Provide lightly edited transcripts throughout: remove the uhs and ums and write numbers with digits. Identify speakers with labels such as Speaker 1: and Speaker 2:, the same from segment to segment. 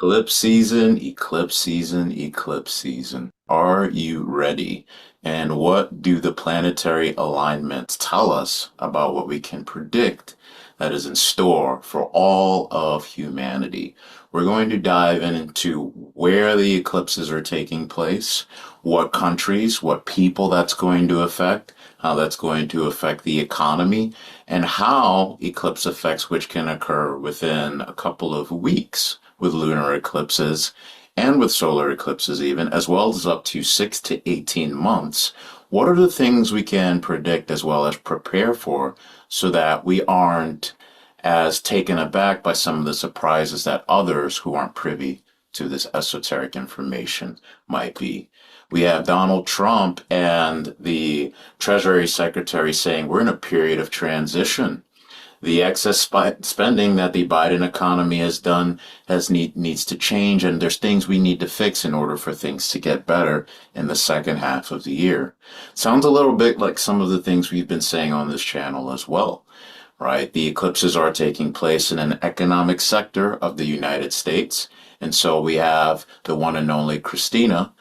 Speaker 1: Eclipse season, eclipse season, eclipse season. Are you ready? And what do the planetary alignments tell us about what we can predict that is in store for all of humanity? We're going to dive into where the eclipses are taking place, what countries, what people that's going to affect, how that's going to affect the economy, and how eclipse effects, which can occur within a couple of weeks with lunar eclipses and with solar eclipses even, as well as up to 6 to 18 months. What are the things we can predict as well as prepare for so that we aren't as taken aback by some of the surprises that others who aren't privy to this esoteric information might be? We have Donald Trump and the Treasury Secretary saying we're in a period of transition. The excess spending that the Biden economy has done needs to change, and there's things we need to fix in order for things to get better in the second half of the year. Sounds a little bit like some of the things we've been saying on this channel as well, right? The eclipses are taking place in an economic sector of the United States, and so we have the one and only Christina,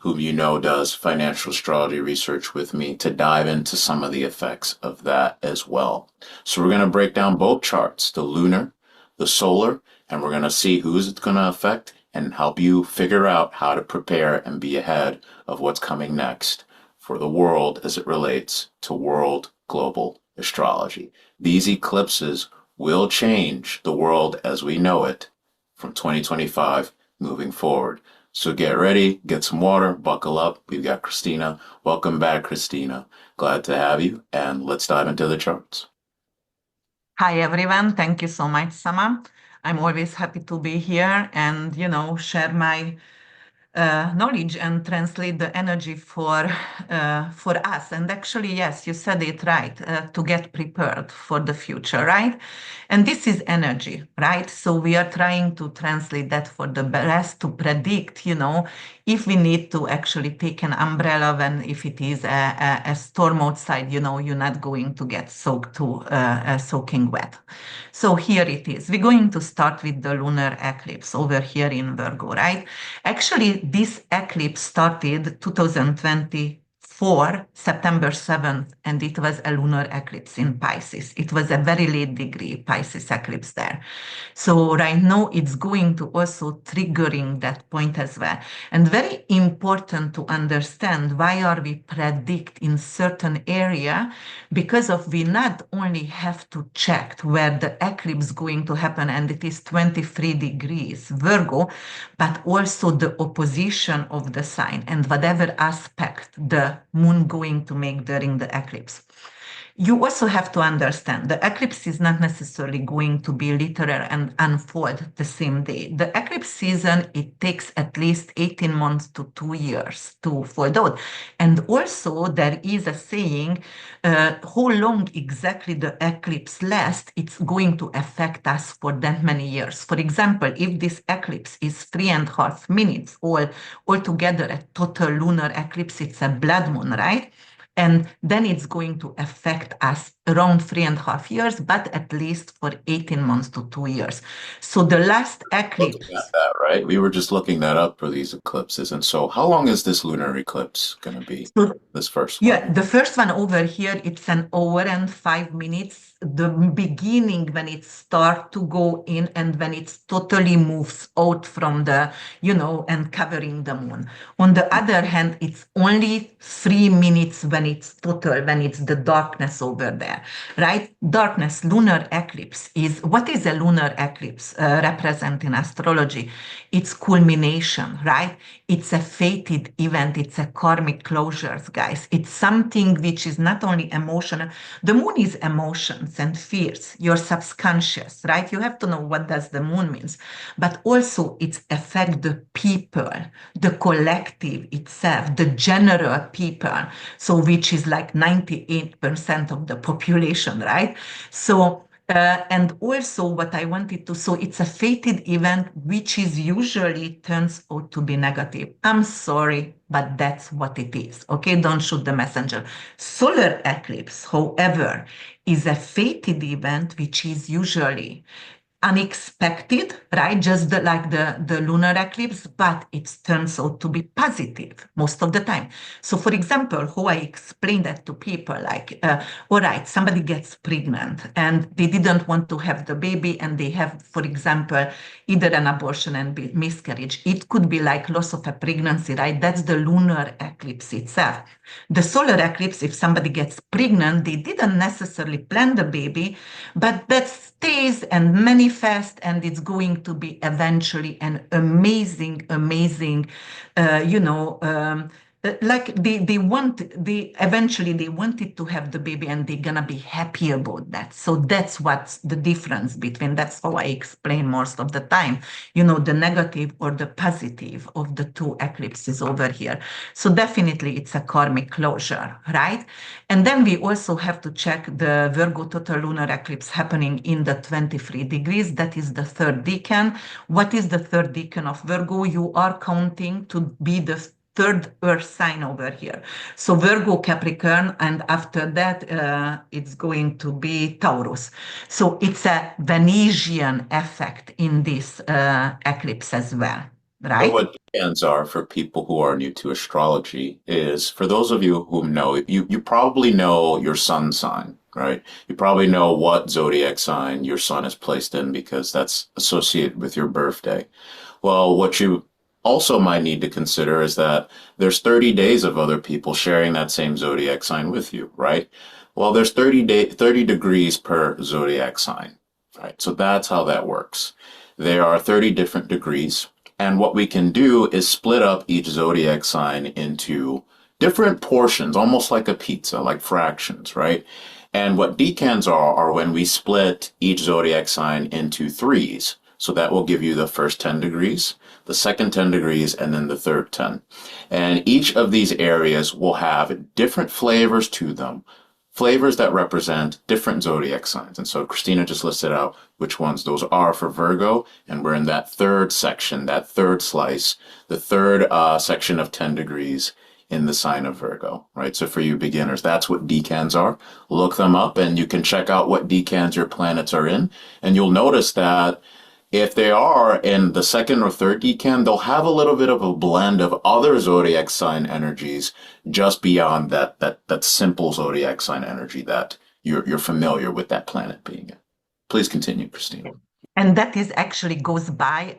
Speaker 1: whom you know does financial astrology research with me, to dive into some of the effects of that as well. So we're going to break down both charts, the lunar, the solar, and we're going to see who's it's going to affect and help you figure out how to prepare and be ahead of what's coming next for the world as it relates to world global astrology. These eclipses will change the world as we know it from 2025 moving forward. So get ready, get some water, buckle up. We've got Christina. Welcome back, Christina. Glad to have you, and let's dive into the charts.
Speaker 2: Hi everyone, thank you so much, Sama. I'm always happy to be here and share my knowledge and translate the energy for us. And actually, yes, you said it right, to get prepared for the future, right? And this is energy, right? So we are trying to translate that for the best to predict, if we need to actually take an umbrella when if it is a storm outside, you're not going to get soaked to soaking wet. So here it is. We're going to start with the lunar eclipse over here in Virgo, right? Actually, this eclipse started 2024, September 7th, and it was a lunar eclipse in Pisces. It was a very late degree Pisces eclipse there. So right now it's going to also triggering that point as well. And very important to understand why are we predict in certain area, because of we not only have to check where the eclipse going to happen, and it is 23 degrees Virgo, but also the opposition of the sign and whatever aspect the moon going to make during the eclipse. You also have to understand the eclipse is not necessarily going to be literal and unfold the same day. The eclipse season, it takes at least 18 months to 2 years to fold out. And also there is a saying, how long exactly the eclipse lasts, it's going to affect us for that many years. For example, if this eclipse is 3.5 minutes or altogether a total lunar eclipse, it's a blood moon, right? And then it's going to affect us around 3.5 years, but at least for 18 months to 2 years. So the last
Speaker 1: Looking at
Speaker 2: eclipse.
Speaker 1: that, right? We were just looking that up for these eclipses. And so how long is this lunar eclipse going to be?
Speaker 2: So
Speaker 1: This first
Speaker 2: yeah,
Speaker 1: one?
Speaker 2: the first one over here, it's an hour and 5 minutes. The beginning when it start to go in and when it totally moves out from the, and covering the moon. On the other hand, it's only 3 minutes when it's total, when it's the darkness over there, right? Darkness, lunar eclipse is, what is a lunar eclipse represent in astrology? It's culmination, right? It's a fated event. It's a karmic closures, guys. It's something which is not only emotional. The moon is emotions and fears, your subconscious, right? You have to know what does the moon means, but also it's affect the people, the collective itself, the general people. So which is like 98% of the population, right? So and also what I wanted to, so it's a fated event, which is usually turns out to be negative. I'm sorry, but that's what it is. Okay, don't shoot the messenger. Solar eclipse, however, is a fated event, which is usually unexpected, right? Just like the lunar eclipse, but it turns out to be positive most of the time. So, for example, how I explain that to people, like, all right, somebody gets pregnant and they didn't want to have the baby, and they have, for example, either an abortion and miscarriage. It could be like loss of a pregnancy, right? That's the lunar eclipse itself. The solar eclipse, if somebody gets pregnant, they didn't necessarily plan the baby, but that stays and manifests, and it's going to be eventually an amazing, amazing, uh, you know, um, like they eventually they wanted to have the baby, and they're gonna be happy about that. So that's what's the difference between, that's how I explain most of the time, the negative or the positive of the two eclipses over here. So definitely it's a karmic closure, right? And then we also have to check the Virgo total lunar eclipse happening in the 23 degrees. That is the third decan. What is the third decan of Virgo? You are counting to be the third earth sign over here. So Virgo, Capricorn, and after that, it's going to be Taurus. So it's a Venusian effect in this eclipse as well,
Speaker 1: So
Speaker 2: right?
Speaker 1: what deacons are for people who are new to astrology is for those of you who know, you probably know your sun sign, right? You probably know what zodiac sign your sun is placed in because that's associated with your birthday. Well, what you also might need to consider is that there's 30 days of other people sharing that same zodiac sign with you, right? Well, there's 30 degrees per zodiac sign, right? So that's how that works. There are 30 different degrees. And what we can do is split up each zodiac sign into different portions, almost like a pizza, like fractions, right? And what decans are when we split each zodiac sign into threes. So that will give you the first 10 degrees, the second 10 degrees, and then the third 10. And each of these areas will have different flavors to them, flavors that represent different zodiac signs. And so Christina just listed out which ones those are for Virgo, and we're in that third section, that third slice, the third section of 10 degrees in the sign of Virgo, right? So for you beginners, that's what decans are. Look them up and you can check out what decans your planets are in, and you'll notice that if they are in the second or third decan, they'll have a little bit of a blend of other zodiac sign energies just beyond that simple zodiac sign energy that you're familiar with that planet being in. Please continue, Christina.
Speaker 2: And that is actually goes by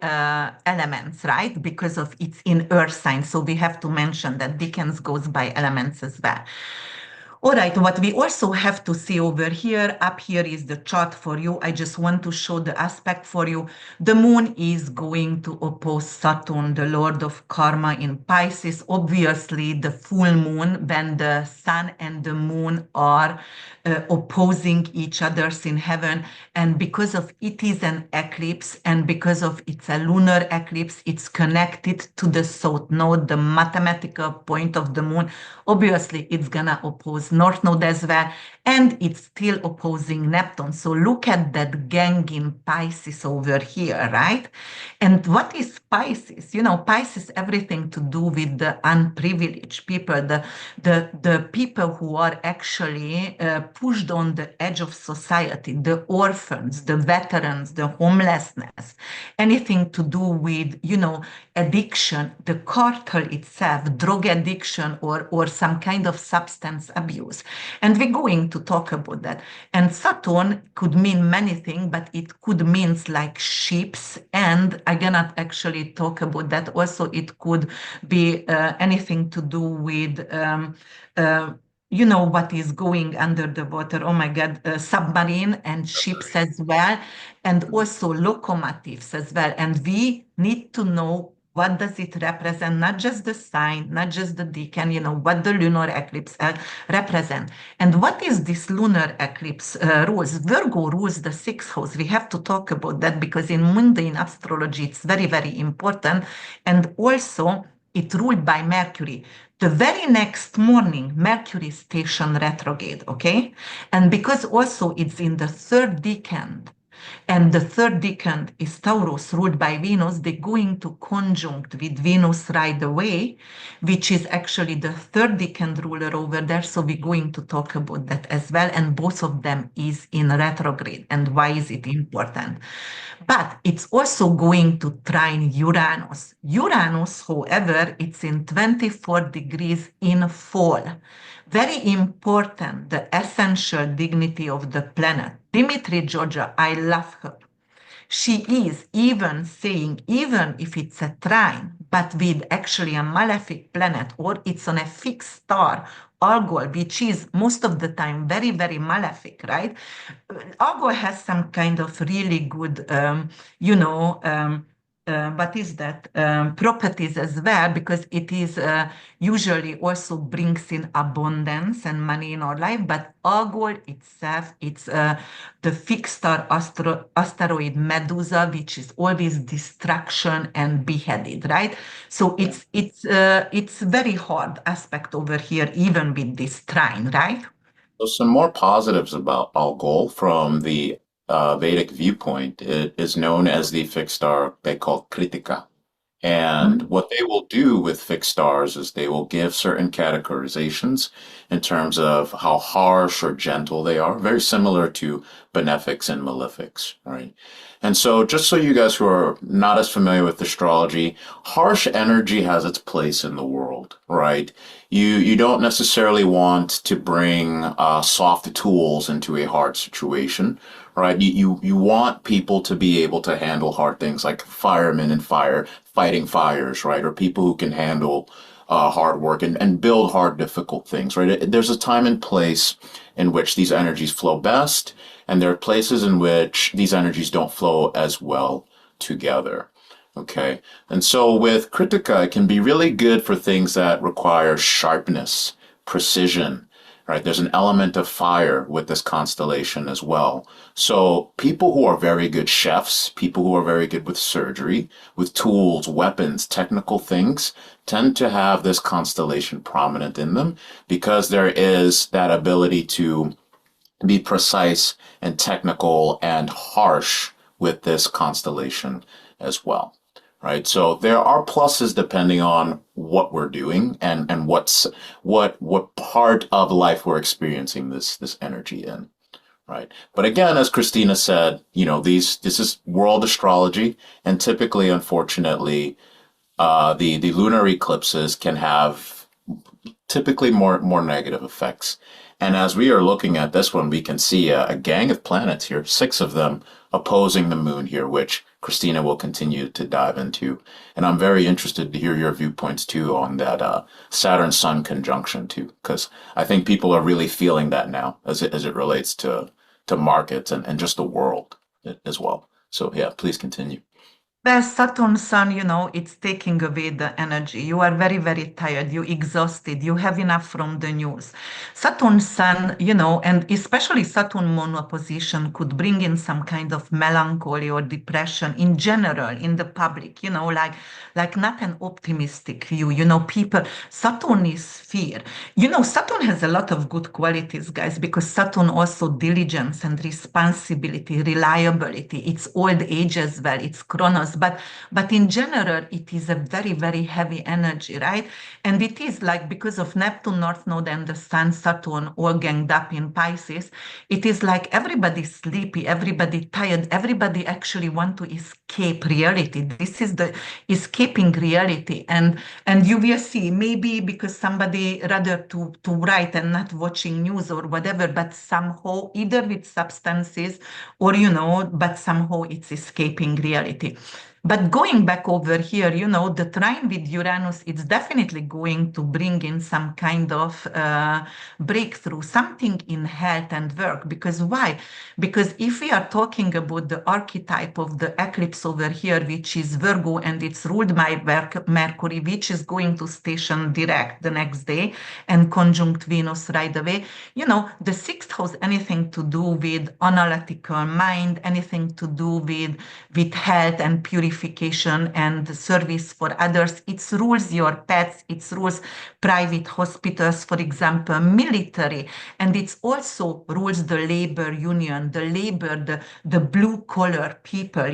Speaker 2: elements, right? Because of it's in earth sign. So we have to mention that Dickens goes by elements as well. All right, what we also have to see over here, up here is the chart for you. I just want to show the aspect for you. The moon is going to oppose Saturn, the lord of karma in Pisces. Obviously, the full moon, when the sun and the moon are opposing each other in heaven. And because of it is an eclipse, and because of it's a lunar eclipse, it's connected to the south node, the mathematical point of the moon. Obviously, it's gonna oppose north node as well, and it's still opposing Neptune. So look at that gang in Pisces over here, right? And what is Pisces? Pisces, everything to do with the unprivileged people, the people who are actually pushed on the edge of society, the orphans, the veterans, the homelessness, anything to do with, addiction, the cartel itself, drug addiction, or some kind of substance abuse. And we're going to talk about that. And Saturn could mean many things, but it could mean like ships. And I cannot actually talk about that. Also, it could be anything to do with uh, what is going under the water. Oh my God, submarine and ships as well, and also locomotives as well. And we need to know what does it represent, not just the sign, not just the decan, what the lunar eclipse represent. And what is this lunar eclipse rules? Virgo rules the sixth house. We have to talk about that because in mundane astrology, it's very, very important. And also, it ruled by Mercury. The very next morning, Mercury station retrograde, okay? And because also it's in the third decan, And the third decan is Taurus, ruled by Venus. They're going to conjunct with Venus right away, which is actually the third decan ruler over there. So we're going to talk about that as well. And both of them is in retrograde. And why is it important? But it's also going to trine Uranus. Uranus, however, it's in 24 degrees in fall. Very important, the essential dignity of the planet. Dimitri Georgia, I love her. She is even saying, even if it's a trine, but with actually a malefic planet, or it's on a fixed star, Algol, which is most of the time very, very malefic, right? Algol has some kind of really good, you know, what is that properties as well, because it is usually also brings in abundance and money in our life. But Algol itself, it's the fixed star asteroid Medusa, which is always destruction and beheaded, right? So it's very hard aspect over here, even with this trine, right?
Speaker 1: So some more positives about Algol from the Vedic viewpoint. It is known as the fixed star they call Kritika. And
Speaker 2: Mhm.
Speaker 1: what they will do with fixed stars is they will give certain categorizations in terms of how harsh or gentle they are, very similar to benefics and malefics, right? And so just so you guys who are not as familiar with astrology, harsh energy has its place in the world, right? You don't necessarily want to bring soft tools into a hard situation, right? You want people to be able to handle hard things like firemen and fighting fires, right? Or people who can handle hard work and build hard, difficult things, right? There's a time and place in which these energies flow best, and there are places in which these energies don't flow as well together. Okay. And so with Kritika, it can be really good for things that require sharpness, precision, right? There's an element of fire with this constellation as well. So people who are very good chefs, people who are very good with surgery, with tools, weapons, technical things, tend to have this constellation prominent in them because there is that ability to be precise and technical and harsh with this constellation as well. Right. So there are pluses depending on what we're doing and what part of life we're experiencing this energy in. Right. But again, as Christina said, this is world astrology, and typically, unfortunately, the lunar eclipses can have typically more negative effects. And as we are looking at this one, we can see a gang of planets here, six of them opposing the moon here, which Christina will continue to dive into. And I'm very interested to hear your viewpoints too on that Saturn Sun conjunction too, because I think people are really feeling that now as it relates to markets and just the world as well. So yeah, please continue.
Speaker 2: Well, Saturn Sun, it's taking away the energy. You are very, very tired. You're exhausted. You have enough from the news. Saturn Sun, and especially Saturn Moon opposition could bring in some kind of melancholy or depression in general in the public, like not an optimistic view. People, Saturn is fear. Saturn has a lot of good qualities, guys, because Saturn also diligence and responsibility, reliability. It's old age as well. It's Chronos, but in general, it is a very, very heavy energy, right? And it is like because of Neptune, North Node, and the Sun, Saturn all ganged up in Pisces. It is like everybody sleepy, everybody tired, everybody actually want to escape reality. This is the escaping reality, and you will see maybe because somebody rather to write and not watching news or whatever, but somehow either with substances or but somehow it's escaping reality. But going back over here, the trine with Uranus, it's definitely going to bring in some kind of breakthrough, something in health and work. Because why? Because if we are talking about the archetype of the eclipse over here, which is Virgo, and it's ruled by Mercury, which is going to station direct the next day and conjunct Venus right away, the sixth house, anything to do with analytical mind, anything to do with health and purification purification and service for others. It rules your pets, it rules private hospitals, for example, military, and it also rules the labor union, the blue collar people,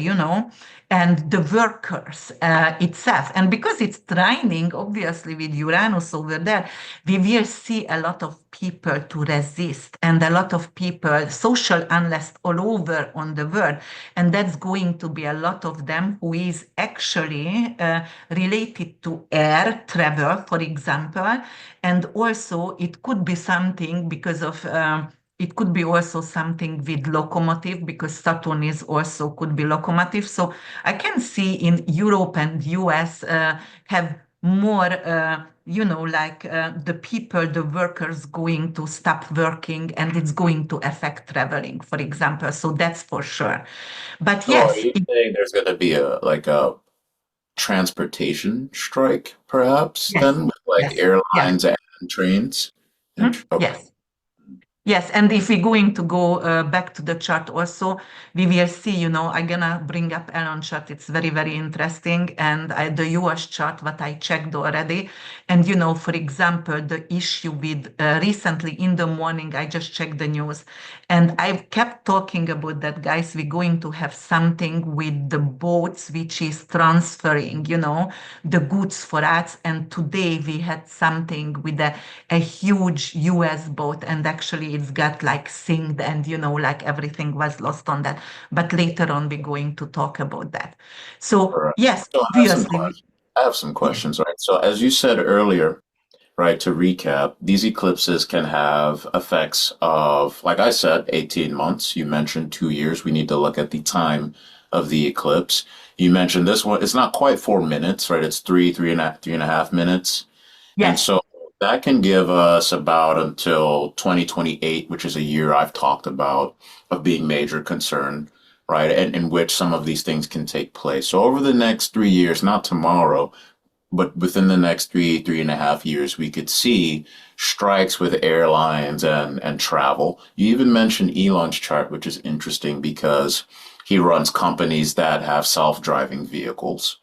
Speaker 2: and the workers itself. And because it's training, obviously, with Uranus over there, we will see a lot of people to resist and a lot of people, social unrest all over on the world. And that's going to be a lot of them who is actually related to air travel, for example. And also it could be something because of it could be also something with locomotive because Saturn is also could be locomotive. So I can see in Europe and US have more, the people, the workers going to stop working and it's going to affect traveling, for example. So that's for sure. But
Speaker 1: So are
Speaker 2: yes,
Speaker 1: you saying there's going to be a transportation strike, perhaps,
Speaker 2: yes,
Speaker 1: then with like
Speaker 2: yes, yes,
Speaker 1: airlines and trains? Okay.
Speaker 2: yes. Yes, and if we're going to go back to the chart also, we will see, I'm gonna bring up Elon chart. It's very, very interesting. And the US chart, what I checked already. And, for example, the issue with recently in the morning, I just checked the news and I kept talking about that, guys. We're going to have something with the boats, which is transferring, the goods for us. And today we had something with a huge US boat, and actually it's got like synced, and like everything was lost on that. But later on, we're going to talk about that.
Speaker 1: All
Speaker 2: So,
Speaker 1: right.
Speaker 2: yes,
Speaker 1: So
Speaker 2: obviously,
Speaker 1: I have some
Speaker 2: yes,
Speaker 1: questions, right? So as you said earlier, right, to recap, these eclipses can have effects of, like I said, 18 months. You mentioned 2 years. We need to look at the time of the eclipse. You mentioned this one, it's not quite 4 minutes, right? It's three and a half minutes. And
Speaker 2: yes.
Speaker 1: so that can give us about until 2028, which is a year I've talked about of being major concern, right? And in which some of these things can take place. So over the next 3 years, not tomorrow, but within the next three and a half years, we could see strikes with airlines and travel. You even mentioned Elon's chart, which is interesting because he runs companies that have self-driving vehicles.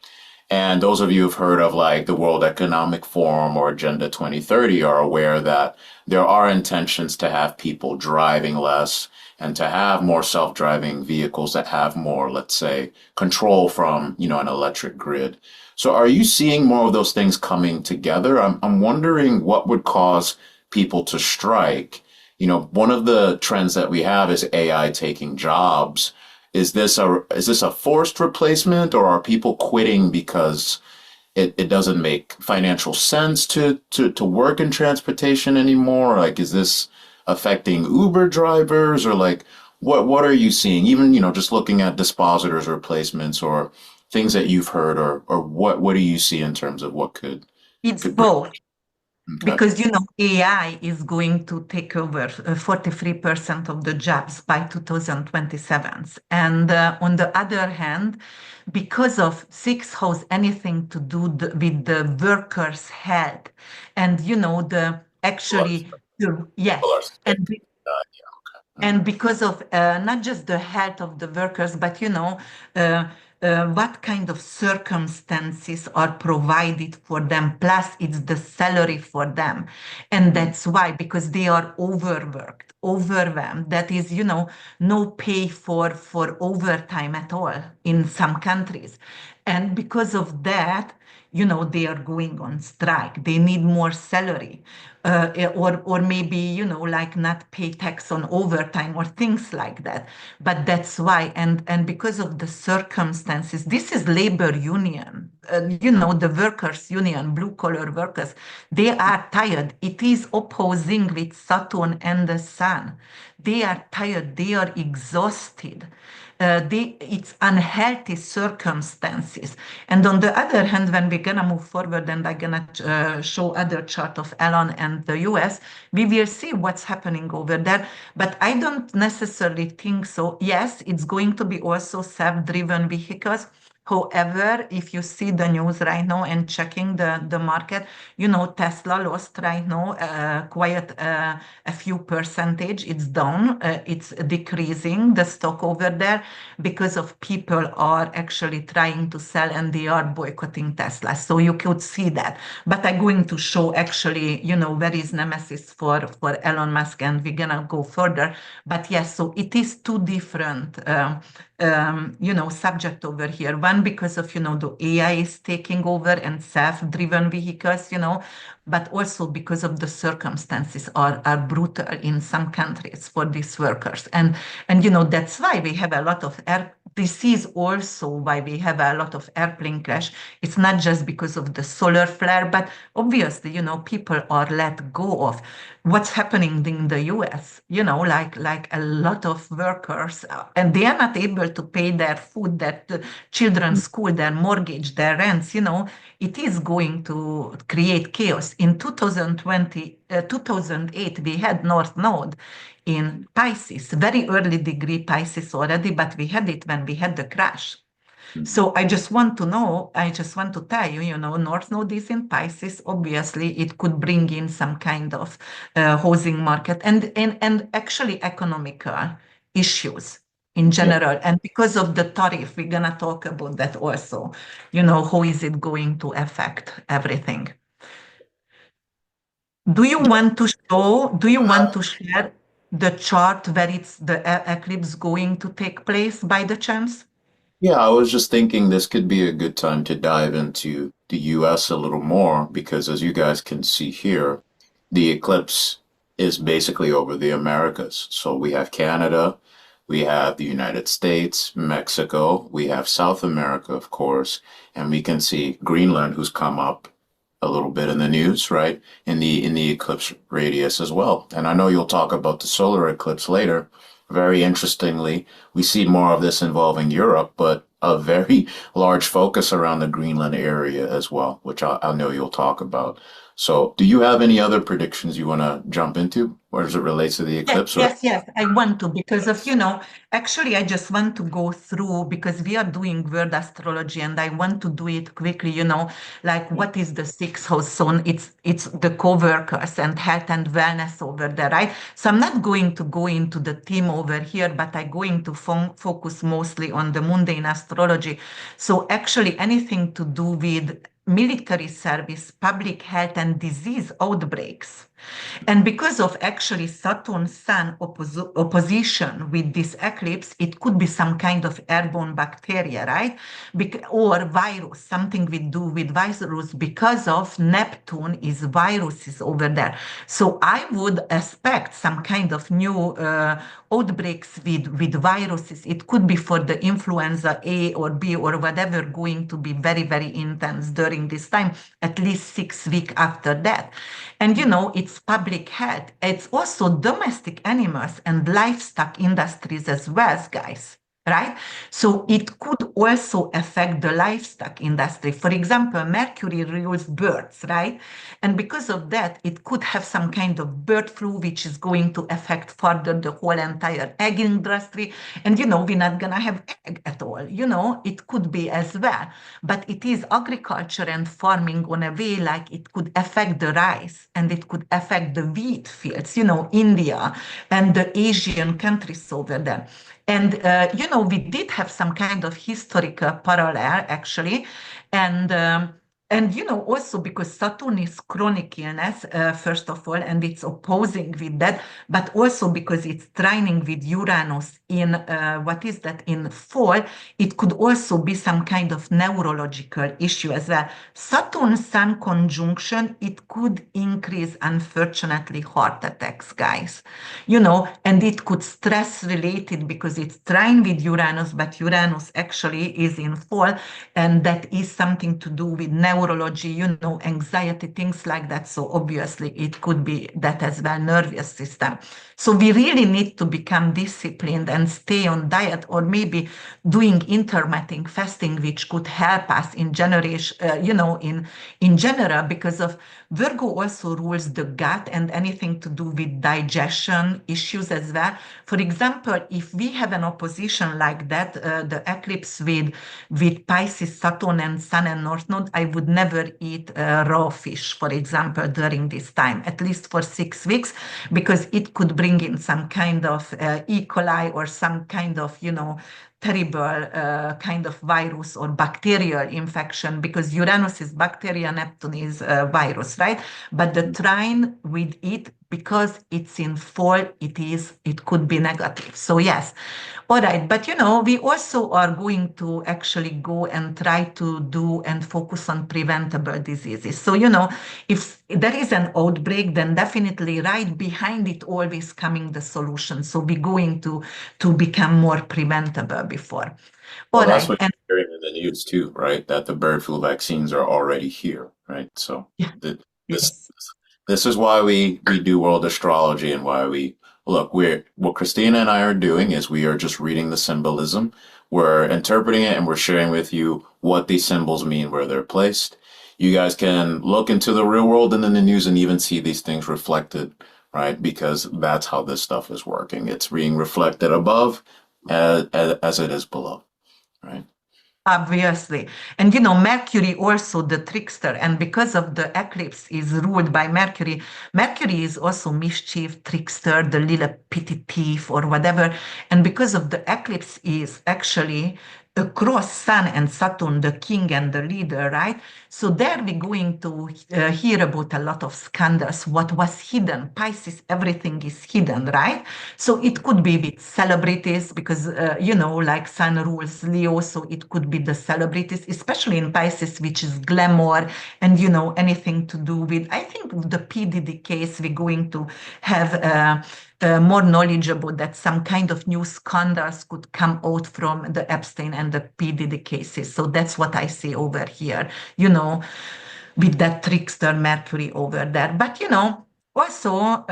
Speaker 1: And those of you who've heard of like the World Economic Forum or Agenda 2030 are aware that there are intentions to have people driving less and to have more self-driving vehicles that have more, let's say, control from, an electric grid. So are you seeing more of those things coming together? I'm wondering what would cause people to strike. One of the trends that we have is AI taking jobs. Is this a forced replacement, or are people quitting because it doesn't make financial sense to work in transportation anymore? Like, is this affecting Uber drivers, or like what are you seeing? Even, just looking at dispositors replacements or things that you've heard, or what do you see in terms of what could
Speaker 2: It's
Speaker 1: could bring?
Speaker 2: both.
Speaker 1: Okay.
Speaker 2: Because AI is going to take over 43% of the jobs by 2027. And on the other hand, because of sixth house, anything to do with the workers' health, and the
Speaker 1: People are,
Speaker 2: actually,
Speaker 1: people
Speaker 2: yes,
Speaker 1: are sick. Yeah.
Speaker 2: and because of not just the health of the workers, but uh, what kind of circumstances are provided for them. Plus, it's the salary for them, and
Speaker 1: Mm.
Speaker 2: that's why, because they are overworked, overwhelmed. That is, no pay for overtime at all in some countries, and because of that. They are going on strike. They need more salary, or maybe like not pay tax on overtime or things like that. But that's why, and because of the circumstances, this is labor union, the workers union, blue collar workers. They are tired. It is opposing with Saturn and the Sun. They are tired. They are exhausted. It's unhealthy circumstances. And on the other hand, when we're gonna move forward, and I'm gonna show other chart of Elon and the US, we will see what's happening over there. But I don't necessarily think so. Yes, it's going to be also self-driven vehicles, However, if you see the news right now and checking the market, Tesla lost right now quite a few percentage. It's down, it's decreasing the stock over there because of people are actually trying to sell and they are boycotting Tesla. So you could see that. But I'm going to show actually, where is nemesis for Elon Musk, and we're gonna go further. But yes, so it is two different subject over here. One, because of, the AI is taking over and self-driven vehicles, but also because of the circumstances are brutal in some countries for these workers. And that's why we have a lot of air. This is also why we have a lot of airplane crash. It's not just because of the solar flare, but obviously, people are let go of what's happening in the US, like a lot of workers, and they are not able to pay their food, their children's school, their mortgage, their rents, it is going to create chaos. In 2020, 2008, we had North Node in Pisces, very early degree Pisces already, but we had it when we had the crash. So I just want to tell you, North Node is in Pisces. Obviously, it could bring in some kind of housing market and actually economical issues in
Speaker 1: Yeah.
Speaker 2: general. And because of the tariff, we're gonna talk about that also. How is it going to affect everything? Do you want to share the chart where it's the eclipse going to take place by the chance?
Speaker 1: Yeah, I was just thinking this could be a good time to dive into the US a little more because as you guys can see here, the eclipse is basically over the Americas. So we have Canada, we have the United States, Mexico, we have South America, of course, and we can see Greenland, who's come up a little bit in the news, right? In the eclipse radius as well. And I know you'll talk about the solar eclipse later. Very interestingly, we see more of this involving Europe, but a very large focus around the Greenland area as well, which I know you'll talk about. So, do you have any other predictions you want to jump into, or as it relates to the
Speaker 2: Yes,
Speaker 1: eclipse? Or
Speaker 2: yes, yes. I want to because of, actually, I just want to go through because we are doing word astrology and I want to do it quickly, like what is the sixth house? So it's the co-workers and health and wellness over there, right? So I'm not going to go into the theme over here, but I'm going to focus mostly on the mundane astrology. So actually anything to do with military service, public health and disease outbreaks. And because of actually Saturn-Sun opposition with this eclipse, it could be some kind of airborne bacteria, right? Or virus, something we do with virus because of Neptune is viruses over there. So I would expect some kind of new outbreaks with viruses. It could be for the influenza A or B or whatever going to be very, very intense during this time, at least 6 weeks after that. And it's public health. It's also domestic animals and livestock industries as well, guys. Right? So it could also affect the livestock industry. For example, Mercury rules birds, right? And because of that, it could have some kind of bird flu, which is going to affect further the whole entire egg industry. And, we're not going to have egg at all. It could be as well. But it is agriculture and farming on a way like it could affect the rice and it could affect the wheat fields, India and the Asian countries over there. And, we did have some kind of historical parallel actually. And, also because Saturn is chronic illness, first of all, and it's opposing with that, but also because it's trining with Uranus in, what is that, in fall, it could also be some kind of neurological issue as well. Saturn-Sun conjunction, it could increase, unfortunately, heart attacks, guys. And it could stress related because it's trine with Uranus, but Uranus actually is in fall, and that is something to do with neurology, anxiety, things like that. So obviously it could be that as well, nervous system. So we really need to become disciplined and stay on diet, or maybe doing intermittent fasting, which could help us in generation, in general, because of Virgo also rules the gut and anything to do with digestion issues as well. For example, if we have an opposition like that, the eclipse with Pisces, Saturn, and Sun and North Node, I would never eat raw fish, for example, during this time, at least for 6 weeks, because it could bring in some kind of E. coli or some kind of, terrible kind of virus or bacterial infection, because Uranus is bacteria, Neptune is virus, right? But the trine with it, because it's in fall, it could be negative. So yes, all right. But we also are going to actually go and try to do and focus on preventable diseases. So if there is an outbreak, then definitely right behind it always coming the solution. So we're going to become more preventable before.
Speaker 1: Well,
Speaker 2: All
Speaker 1: that's
Speaker 2: right.
Speaker 1: what
Speaker 2: And
Speaker 1: you're hearing in the news too, right? That the bird flu vaccines are already here, right? So
Speaker 2: yeah,
Speaker 1: th this
Speaker 2: yes.
Speaker 1: this is why we do world astrology and why we look. We're what Christina and I are doing is we are just reading the symbolism, we're interpreting it, and we're sharing with you what these symbols mean, where they're placed. You guys can look into the real world and in the news and even see these things reflected, right? Because that's how this stuff is working. It's being reflected above as it is below. Right.
Speaker 2: Obviously. And Mercury also the trickster. And because of the eclipse is ruled by Mercury, Mercury is also mischief, trickster, the little petty thief or whatever. And because of the eclipse is actually across Sun and Saturn, the king and the leader, right? So there we're going to hear about a lot of scandals. What was hidden? Pisces, everything is hidden, right? So it could be with celebrities because, like Sun rules Leo, so it could be the celebrities, especially in Pisces, which is glamour and, anything to do with, I think the PDD case, we're going to have more knowledgeable that some kind of new scandals could come out from the Epstein and the PDD cases. So that's what I see over here, with that trickster Mercury over there. But also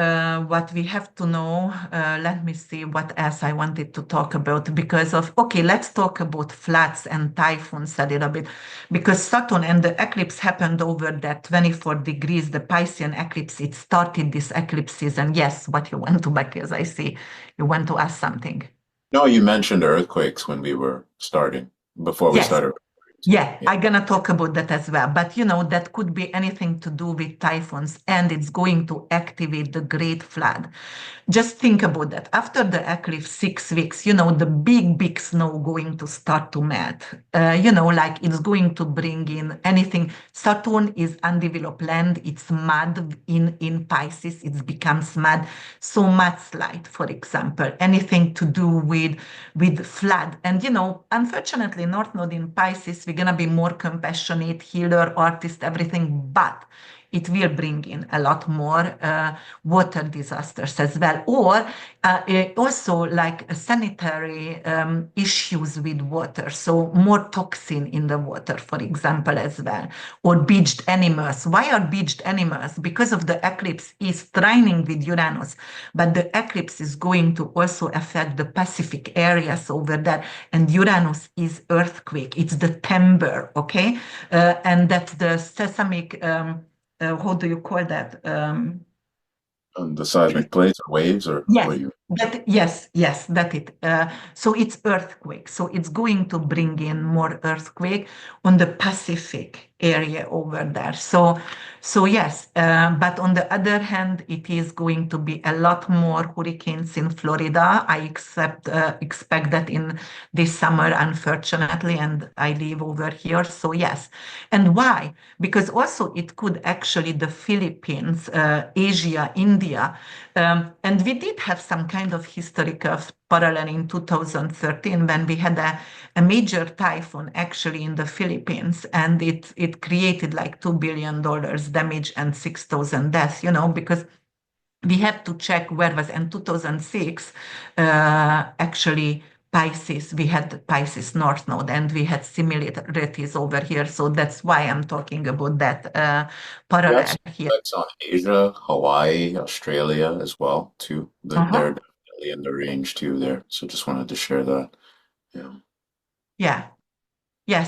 Speaker 2: what we have to know, let me see what else I wanted to talk about because of, okay, let's talk about floods and typhoons a little bit because Saturn and the eclipse happened over that 24 degrees, the Piscean eclipse, it started this eclipse season. Yes, what you want to back is I see you want to ask something.
Speaker 1: No, you mentioned earthquakes when we were starting, before we
Speaker 2: Yes.
Speaker 1: started recording too.
Speaker 2: Yeah,
Speaker 1: Yeah.
Speaker 2: I'm gonna talk about that as well. But that could be anything to do with typhoons, and it's going to activate the Great Flood. Just think about that. After the eclipse, 6 weeks, the big snow going to start to melt. Like it's going to bring in anything. Saturn is undeveloped land. It's mud in Pisces. It becomes mud. So mudslide, for example, anything to do with flood. And unfortunately, North Node in Pisces, we're gonna be more compassionate, healer, artist, everything, but it will bring in a lot more water disasters as well, or also like sanitary issues with water, so more toxin in the water, for example, as well, or beached animals. Why are beached animals? Because of the eclipse is trining with Uranus, but the eclipse is going to also affect the Pacific areas over there, and Uranus is earthquake. It's the timber, okay, and that's the seismic. How do you call that?
Speaker 1: The seismic plates or waves or
Speaker 2: Yes,
Speaker 1: what you
Speaker 2: yes, that it. So it's earthquake. So it's going to bring in more earthquake on the Pacific area over there. So yes, but on the other hand, it is going to be a lot more hurricanes in Florida. I expect that in this summer, unfortunately, and I live over here. So yes, and why? Because also it could actually the Philippines, Asia, India. And we did have some kind of historical parallel in 2013 when we had a major typhoon actually in the Philippines, and it created like $2 billion damage and 6,000 deaths, because we have to check where was in 2006 actually Pisces, we had Pisces North Node, and we had similarities over here. So that's why I'm talking about that
Speaker 1: You have
Speaker 2: parallel
Speaker 1: some
Speaker 2: here.
Speaker 1: effects on Asia, Hawaii, Australia as well, too. They're
Speaker 2: Uh-huh.
Speaker 1: definitely in the range too there. So just wanted to share that. Yeah.
Speaker 2: Yeah. Yeah.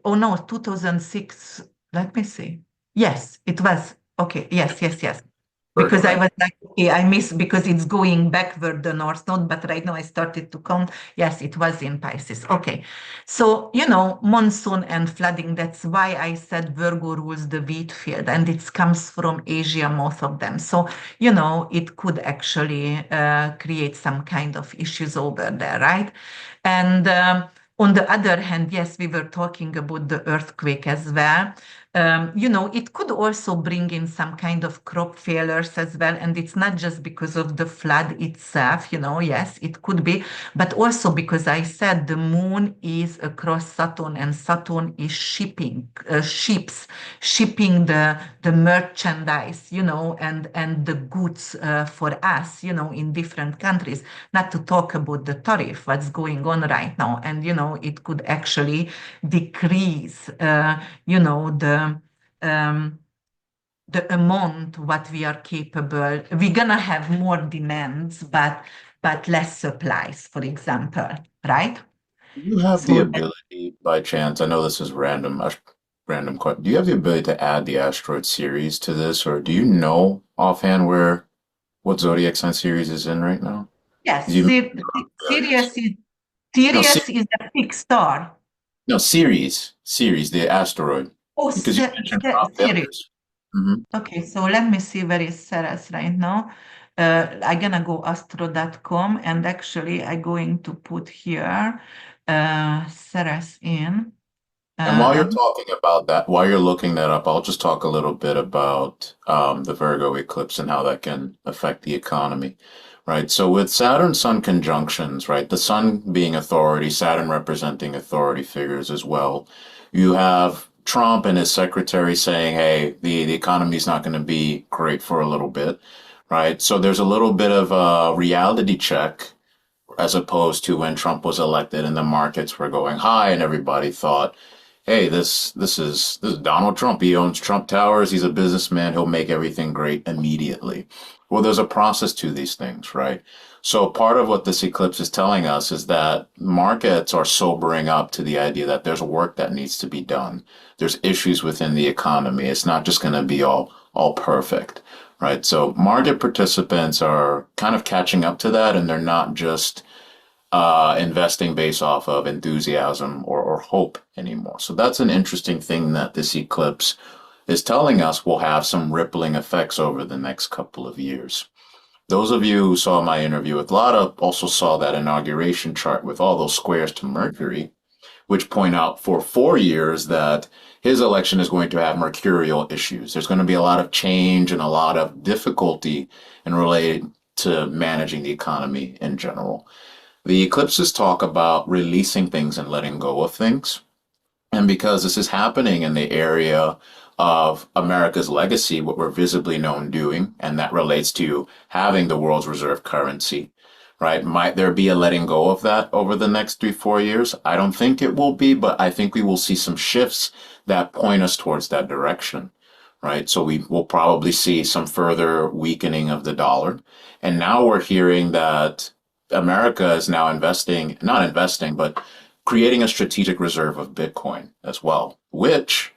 Speaker 2: Oh no, 2006. Let me see. Yes, it was. Okay. Yes, yes, yes.
Speaker 1: Virgo,
Speaker 2: Because I
Speaker 1: right?
Speaker 2: was like, okay, I miss because it's going backward the north node, but right now I started to count. Yes, it was in Pisces. Okay. So, monsoon and flooding, that's why I said Virgo rules the wheat field, and it comes from Asia, most of them. So, it could actually create some kind of issues over there, right? And on the other hand, yes, we were talking about the earthquake as well. It could also bring in some kind of crop failures as well. And it's not just because of the flood itself, yes, it could be, but also because I said the moon is across Saturn and Saturn is shipping the merchandise, and the goods for us, in different countries, not to talk about the tariff, what's going on right now. And, it could actually decrease, um, the amount what we are capable. We're gonna have more demands, but less supplies, for example, right?
Speaker 1: Do you have the
Speaker 2: So
Speaker 1: ability, by chance, I know this is random, random question. Do you have the ability to add the asteroid series to this, or do you know offhand what zodiac sign series is in right now?
Speaker 2: yes,
Speaker 1: Because you mentioned Aries. No,
Speaker 2: Sirius is a fixed star.
Speaker 1: no, series, the asteroid,
Speaker 2: Oh,
Speaker 1: because you mentioned crop
Speaker 2: Sirius.
Speaker 1: failures. Hmm.
Speaker 2: Okay, so let me see where is Ceres right now. I'm gonna go astro.com, and actually I'm going to put here Ceres in.
Speaker 1: And while you're
Speaker 2: Um,
Speaker 1: talking about that, while you're looking that up, I'll just talk a little bit about the Virgo eclipse and how that can affect the economy, right? So with Saturn Sun conjunctions, right, the Sun being authority, Saturn representing authority figures as well, you have Trump and his secretary saying, hey, the economy is not going to be great for a little bit, right? So there's a little bit of a reality check as opposed to when Trump was elected and the markets were going high and everybody thought, hey, this is Donald Trump. He owns Trump Towers. He's a businessman. He'll make everything great immediately. Well, there's a process to these things, right? So part of what this eclipse is telling us is that markets are sobering up to the idea that there's work that needs to be done. There's issues within the economy. It's not just going to be all perfect, right? So market participants are kind of catching up to that, and they're not just investing based off of enthusiasm or hope anymore. So that's an interesting thing that this eclipse is telling us will have some rippling effects over the next couple of years. Those of you who saw my interview with Lotta also saw that inauguration chart with all those squares to Mercury, which point out for 4 years that his election is going to have mercurial issues. There's going to be a lot of change and a lot of difficulty in related to managing the economy in general. The eclipses talk about releasing things and letting go of things. And because this is happening in the area of America's legacy, what we're visibly known doing, and that relates to having the world's reserve currency, right? Might there be a letting go of that over the next 3, 4 years? I don't think it will be, but I think we will see some shifts that point us towards that direction, right? So we will probably see some further weakening of the dollar. And now we're hearing that America is now not investing, but creating a strategic reserve of Bitcoin as well, which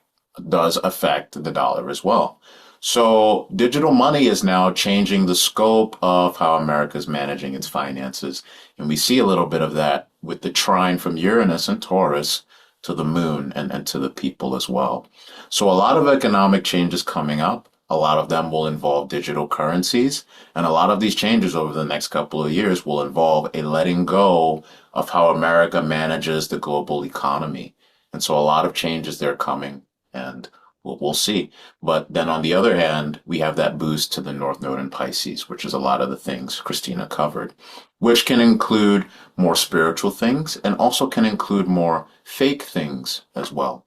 Speaker 1: does affect the dollar as well. So digital money is now changing the scope of how America is managing its finances. And we see a little bit of that with the trine from Uranus and Taurus to the moon and to the people as well. So a lot of economic changes coming up. A lot of them will involve digital currencies. And a lot of these changes over the next couple of years will involve a letting go of how America manages the global economy. And so a lot of changes there coming, and we'll see. But then on the other hand, we have that boost to the North Node in Pisces, which is a lot of the things Christina covered, which can include more spiritual things and also can include more fake things as well.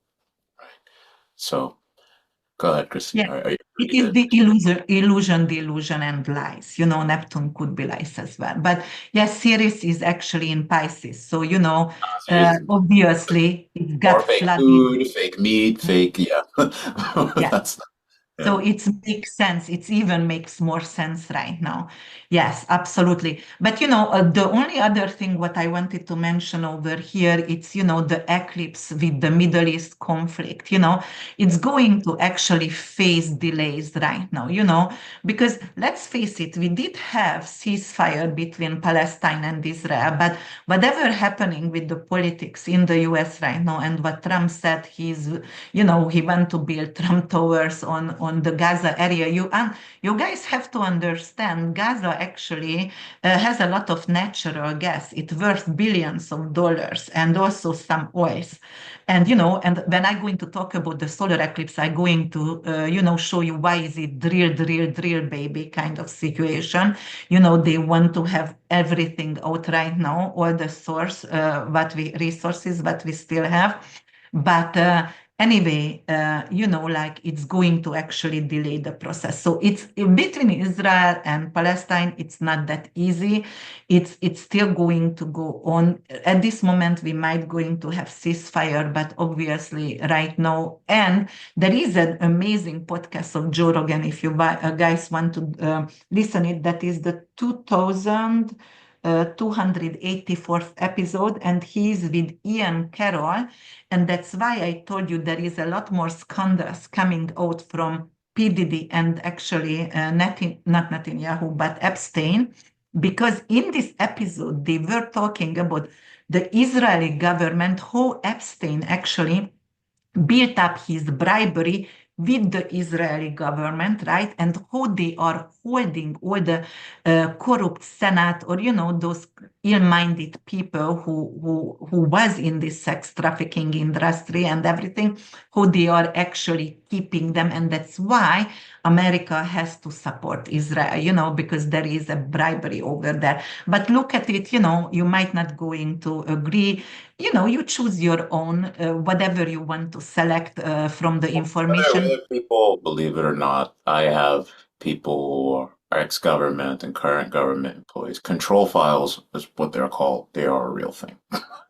Speaker 1: So Go ahead, Christine.
Speaker 2: Yeah,
Speaker 1: Are you
Speaker 2: it
Speaker 1: ready
Speaker 2: is
Speaker 1: to?
Speaker 2: the delusion, and lies. Neptune could be lies as well. But yes, Ceres is actually in Pisces. So,
Speaker 1: Series?
Speaker 2: obviously it
Speaker 1: More
Speaker 2: got
Speaker 1: fake
Speaker 2: flooded.
Speaker 1: food, fake meat, fake, yeah.
Speaker 2: Yeah.
Speaker 1: That's,
Speaker 2: So
Speaker 1: yeah.
Speaker 2: it makes sense. It even makes more sense right now. Yes, absolutely. But the only other thing what I wanted to mention over here, it's the eclipse with the Middle East conflict. It's going to actually face delays right now. Because let's face it, we did have ceasefire between Palestine and Israel, but whatever happening with the politics in the U.S. right now, and what Trump said, he went to build Trump towers on the Gaza area. You guys have to understand, Gaza actually has a lot of natural gas. It's worth billions of dollars, and also some oils. And when I'm going to talk about the solar eclipse, I'm going to show you why is it drill, drill, drill, baby kind of situation. They want to have everything out right now, all the source, resources, what we still have. But anyway, like it's going to actually delay the process. So it's between Israel and Palestine. It's not that easy. It's still going to go on. At this moment, we might going to have ceasefire, but obviously right now, and there is an amazing podcast of Joe Rogan. If you guys want to listen it, that is the 284th episode, and he's with Ian Carroll. And that's why I told you there is a lot more scandals coming out from PDD and actually not Netanyahu, but Epstein. Because in this episode, they were talking about the Israeli government, how Epstein actually built up his bribery with the Israeli government, right? And how they are holding all the corrupt Senate, or those ill-minded people who was in this sex trafficking industry and everything, how they are actually keeping them, and that's why America has to support Israel, because there is a bribery over there. But look at it, you might not going to agree. You choose your own, whatever you want to select from the information.
Speaker 1: Whether people believe it or not, I have people who are ex-government and current government employees. Control files is what they're called. They are a real thing.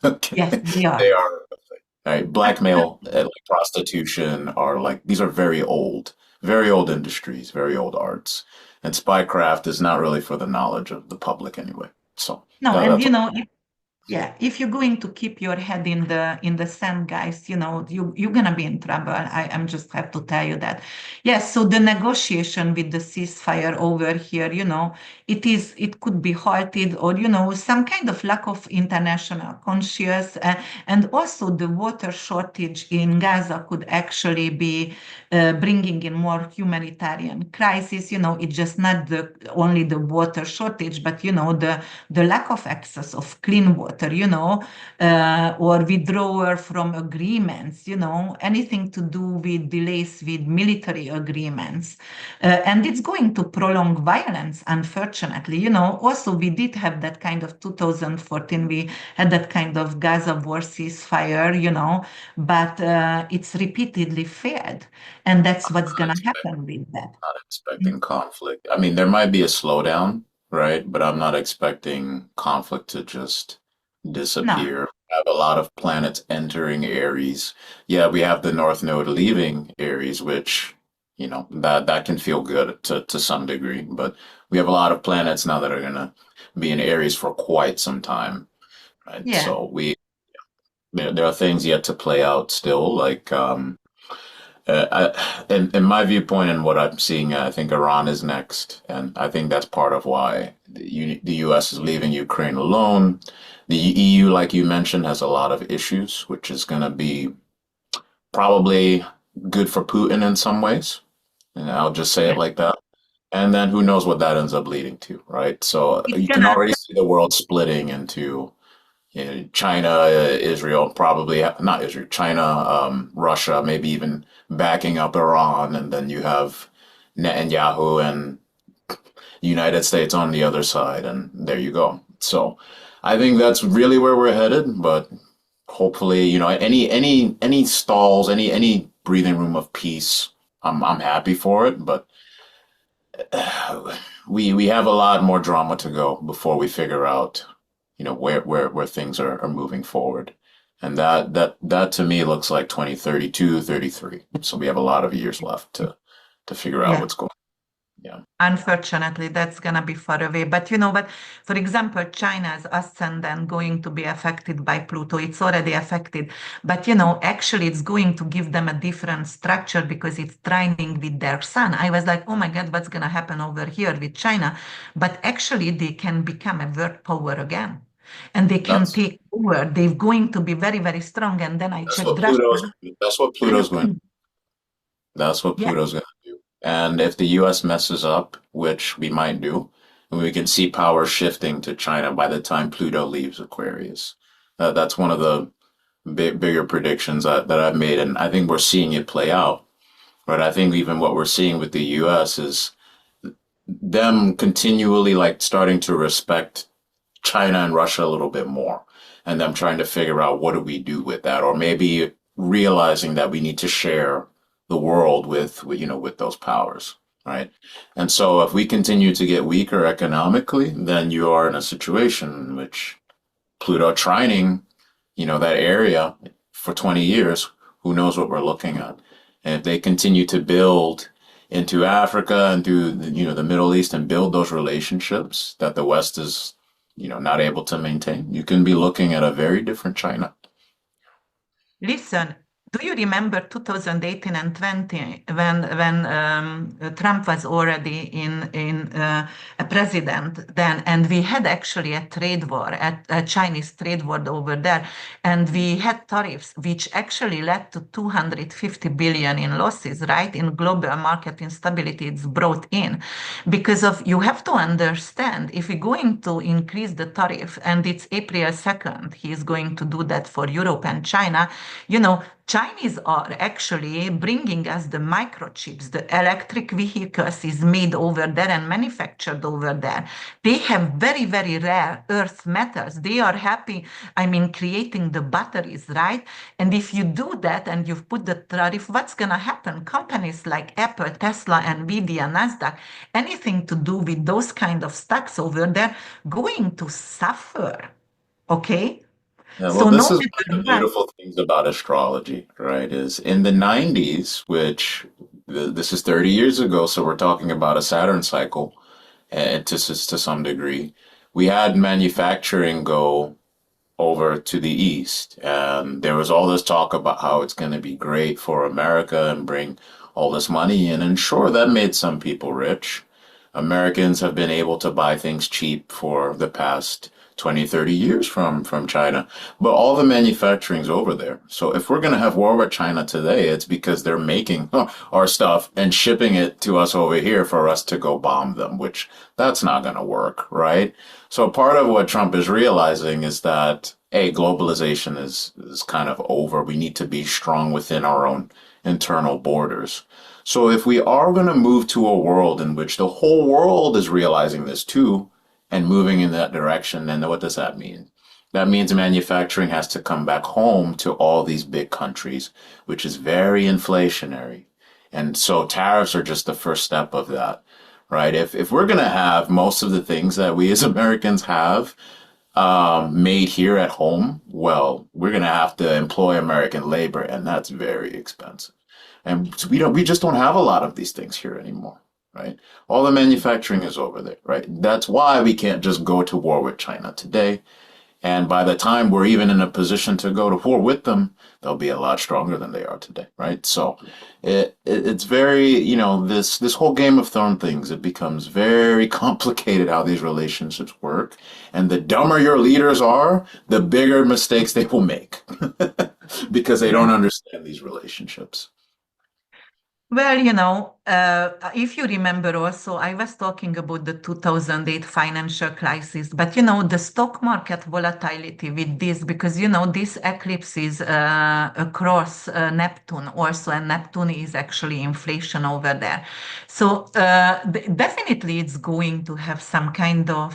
Speaker 1: Okay.
Speaker 2: Yes, they
Speaker 1: They
Speaker 2: are.
Speaker 1: are a real thing. Right? Blackmail, like prostitution are like, these are very old industries, very old arts. And spycraft is not really for the knowledge of the public anyway. So
Speaker 2: No, and
Speaker 1: that's
Speaker 2: yeah, if you're going to keep your head in the sand, guys, you're gonna be in trouble. I'm just have to tell you that. Yes, so the negotiation with the ceasefire over here, it could be halted, or some kind of lack of international conscience, and also the water shortage in Gaza could actually be bringing in more humanitarian crisis. It's just not only the water shortage, but the lack of access of clean water, or withdrawal from agreements, anything to do with delays with military agreements. And it's going to prolong violence, unfortunately. Also, we did have that kind of 2014, we had that kind of Gaza war ceasefire, but it's repeatedly failed. And that's what's going to happen with that.
Speaker 1: not expecting conflict. I mean, there might be a slowdown, right? But I'm not expecting conflict to just
Speaker 2: No,
Speaker 1: disappear. I have a lot of planets entering Aries. Yeah, we have the North Node leaving Aries, which, that can feel good to some degree. But we have a lot of planets now that are gonna be in Aries for quite some time, right?
Speaker 2: yeah.
Speaker 1: So there are things yet to play out still, like in my viewpoint and what I'm seeing, I think Iran is next, and I think that's part of why the U.S. is leaving Ukraine alone. The EU, like you mentioned, has a lot of issues, which is going to be probably good for Putin in some ways, and I'll just say it like that. And then who knows what that ends up leading to, right? So
Speaker 2: It's
Speaker 1: you can
Speaker 2: gonna
Speaker 1: already see the world splitting into China, Israel, probably not Israel, China, Russia, maybe even backing up Iran, and then you have Netanyahu and the United States on the other side, and there you go. So I think that's really where we're headed, but hopefully, any stalls, any breathing room of peace I'm happy for it, but we have a lot more drama to go before we figure out, where things are moving forward. And that to me looks like 2032, 33. So we have a lot of years left to figure out
Speaker 2: Yeah.
Speaker 1: what's going on. Yeah.
Speaker 2: Unfortunately, that's going to be far away. But but for example, China's ascendant going to be affected by Pluto. It's already affected. But actually, it's going to give them a different structure because it's trining with their sun. I was like, oh my God, what's going to happen over here with China? But actually, they can become a world power again. And they can
Speaker 1: That's
Speaker 2: take over. They're going to be very, very strong. And then I
Speaker 1: that's
Speaker 2: checked
Speaker 1: what
Speaker 2: Russia.
Speaker 1: Pluto's going that's what
Speaker 2: Yeah.
Speaker 1: Pluto's going to do. And if the US messes up, which we might do, we can see power shifting to China by the time Pluto leaves Aquarius. That's one of the bigger predictions that I've made, and I think we're seeing it play out. But I think even what we're seeing with the US is them continually like starting to respect China and Russia a little bit more, and them trying to figure out what do we do with that, or maybe realizing that we need to share the world with those powers, right? And so if we continue to get weaker economically, then you are in a situation in which Pluto trining, that area for 20 years, who knows what we're looking at. And if they continue to build into Africa and through the Middle East and build those relationships that the West is, not able to maintain, you can be looking at a very different China.
Speaker 2: Listen, do you remember 2018 and 20 when Trump was already in a president then, and we had actually a trade war, a Chinese trade war over there, and we had tariffs which actually led to 250 billion in losses, right? In global market instability, it's brought in because of you have to understand if we're going to increase the tariff, and it's April 2nd, he is going to do that for Europe and China. Chinese are actually bringing us the microchips. The electric vehicles is made over there and manufactured over there. They have very, very rare earth metals. They are happy, I mean, creating the batteries, right? And if you do that and you've put the tariff, what's going to happen? Companies like Apple, Tesla, Nvidia, Nasdaq, anything to do with those kind of stocks over there, going to suffer. Okay?
Speaker 1: Yeah, well,
Speaker 2: So
Speaker 1: this
Speaker 2: no
Speaker 1: is one of
Speaker 2: matter
Speaker 1: the
Speaker 2: what,
Speaker 1: beautiful things about astrology, right? Is in the 90s, which this is 30 years ago, so we're talking about a Saturn cycle, and to some degree, we had manufacturing go over to the east. And there was all this talk about how it's going to be great for America and bring all this money in. And sure, that made some people rich. Americans have been able to buy things cheap for the past 20, 30 years from China. But all the manufacturing's over there. So if we're going to have war with China today, it's because they're making our stuff and shipping it to us over here for us to go bomb them, which that's not going to work, right? So part of what Trump is realizing is that, A, globalization is kind of over. We need to be strong within our own internal borders. So if we are going to move to a world in which the whole world is realizing this too and moving in that direction, then what does that mean? That means manufacturing has to come back home to all these big countries, which is very inflationary. And so tariffs are just the first step of that, right? If we're going to have most of the things that we as Americans have made here at home, well, we're going to have to employ American labor, and that's very expensive. And we just don't have a lot of these things here anymore, right? All the manufacturing is over there, right? That's why we can't just go to war with China today. And by the time we're even in a position to go to war with them, they'll be a lot stronger than they are today, right? So it's very, this whole Game of Thrones things, it becomes very complicated how these relationships work. And the dumber your leaders are, the bigger mistakes they will make because they
Speaker 2: yeah.
Speaker 1: don't understand these relationships.
Speaker 2: Well, if you remember also, I was talking about the 2008 financial crisis, but the stock market volatility with this, because this eclipse is across Neptune also, and Neptune is actually inflation over there. So definitely it's going to have some kind of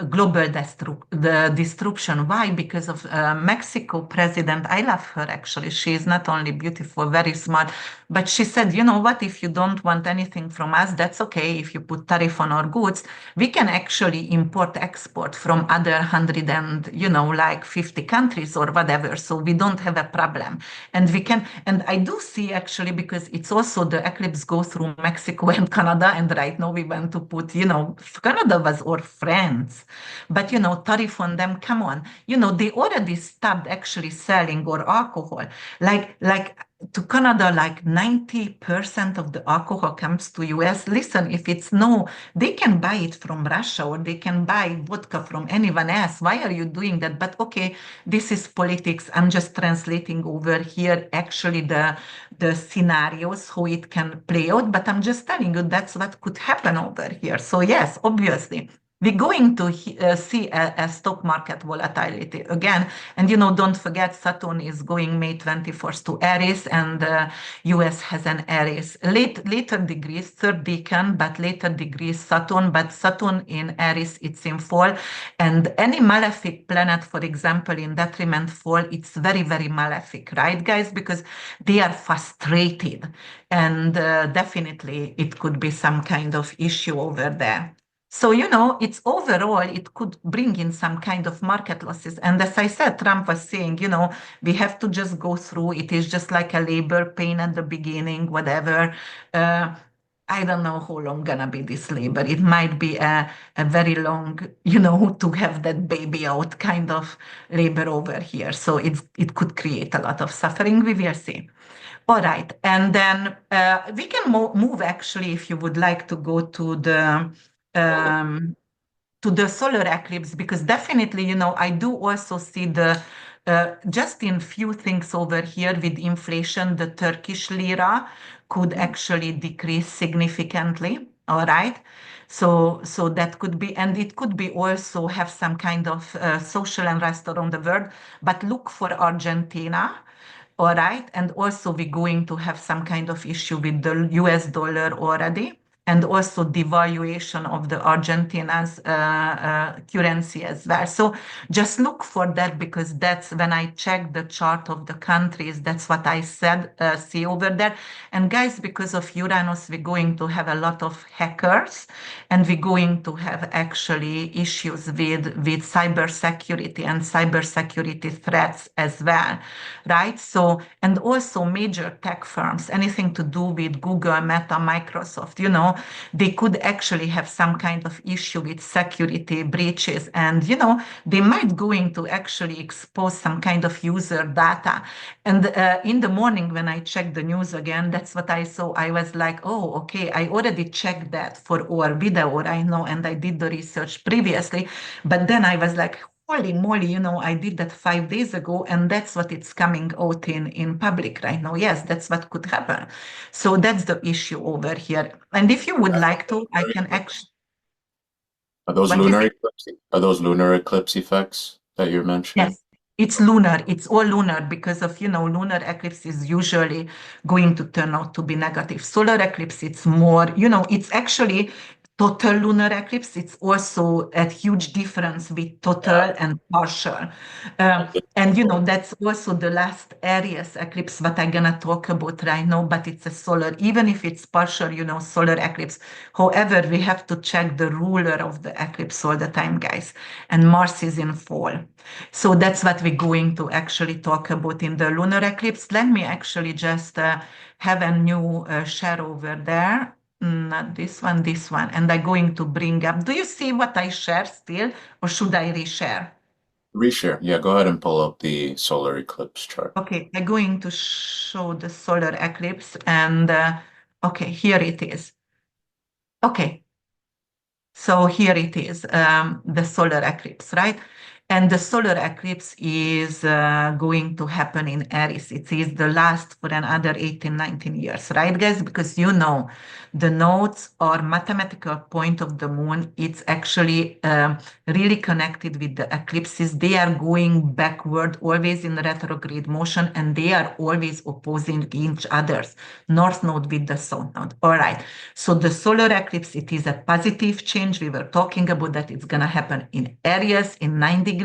Speaker 2: global the disruption. Why? Because of Mexico president. I love her actually. She is not only beautiful, very smart, but she said, you know what? If you don't want anything from us, that's okay. If you put tariff on our goods, we can actually import export from other 100 and like 50 countries or whatever. So we don't have a problem, and we can. And I do see actually because it's also the eclipse goes through Mexico and Canada, and right now we want to put Canada was our friends, but tariff on them, come on. They already stopped actually selling or alcohol. Like to Canada, like 90% of the alcohol comes to US. Listen, if it's no, they can buy it from Russia or they can buy vodka from anyone else. Why are you doing that? But okay, this is politics. I'm just translating over here actually the scenarios, how it can play out. But I'm just telling you that's what could happen over here. So yes, obviously. We're going to see a stock market volatility again. And don't forget, Saturn is going May 21st to Aries, and US has an Aries. Later degrees, third decan, but later degrees Saturn. But Saturn in Aries, it's in fall. And any malefic planet, for example, in detriment fall, it's very, very malefic, right, guys? Because they are frustrated. And definitely it could be some kind of issue over there. So, it's overall, it could bring in some kind of market losses. And as I said, Trump was saying, we have to just go through. It is just like a labor pain at the beginning, whatever. Uh, I don't know how long gonna be this labor. It might be a very long, to have that baby out kind of labor over here. So it could create a lot of suffering. We will see. All right. And then we can move actually, if you would like to go um, to the solar eclipse, because definitely, I do also see the just in few things over here with inflation, the Turkish lira could actually decrease significantly. All right. So that could be, and it could be also have some kind of social unrest around the world. But look for Argentina. All right. And also, we're going to have some kind of issue with the US dollar already, and also devaluation of the Argentina's currency as well. So just look for that, because that's when I check the chart of the countries, that's what I said, see over there. And guys, because of Uranus, we're going to have a lot of hackers, and we're going to have actually issues with cybersecurity and cybersecurity threats as well, right? So, and also major tech firms, anything to do with Google, Meta, Microsoft, they could actually have some kind of issue with security breaches, and they might going to actually expose some kind of user data. And in the morning when I checked the news again, that's what I saw. I was like, oh, okay, I already checked that for our video, I know, and I did the research previously. But then I was like, holy moly, I did that 5 days ago, and that's what it's coming out in public right now. Yes, that's what could happen. So that's the issue over here. And if you would like to, I can actually,
Speaker 1: Are those
Speaker 2: what is
Speaker 1: lunar
Speaker 2: it?
Speaker 1: eclipse? Are those lunar eclipse effects that you're mentioning?
Speaker 2: Yes, it's lunar. It's all lunar because of, lunar eclipse is usually going to turn out to be negative. Solar eclipse, it's more, it's actually total lunar eclipse. It's also a huge difference with
Speaker 1: Yeah.
Speaker 2: total and partial. And, that's also the last Aries eclipse, what I'm gonna talk about right now, but it's a solar, even if it's partial, solar eclipse. However, we have to check the ruler of the eclipse all the time, guys. And Mars is in fall. So that's what we're going to actually talk about in the lunar eclipse. Let me actually just have a new share over there. Not this one, this one. And I'm going to bring up. Do you see what I share still, or should I reshare?
Speaker 1: Reshare. Yeah, go ahead and pull up the solar eclipse chart.
Speaker 2: Okay, I'm going to show the solar eclipse. And okay, here it is. Okay, so here it is, the solar eclipse, right? And the solar eclipse is going to happen in Aries. It is the last for another 18, 19 years, right, guys? Because the nodes or mathematical point of the moon, it's actually really connected with the eclipses. They are going backward, always in retrograde motion, and they are always opposing each other's north node with the south node. All right. So the solar eclipse, it is a positive change. We were talking about that. It's going to happen in Aries in 9 degrees.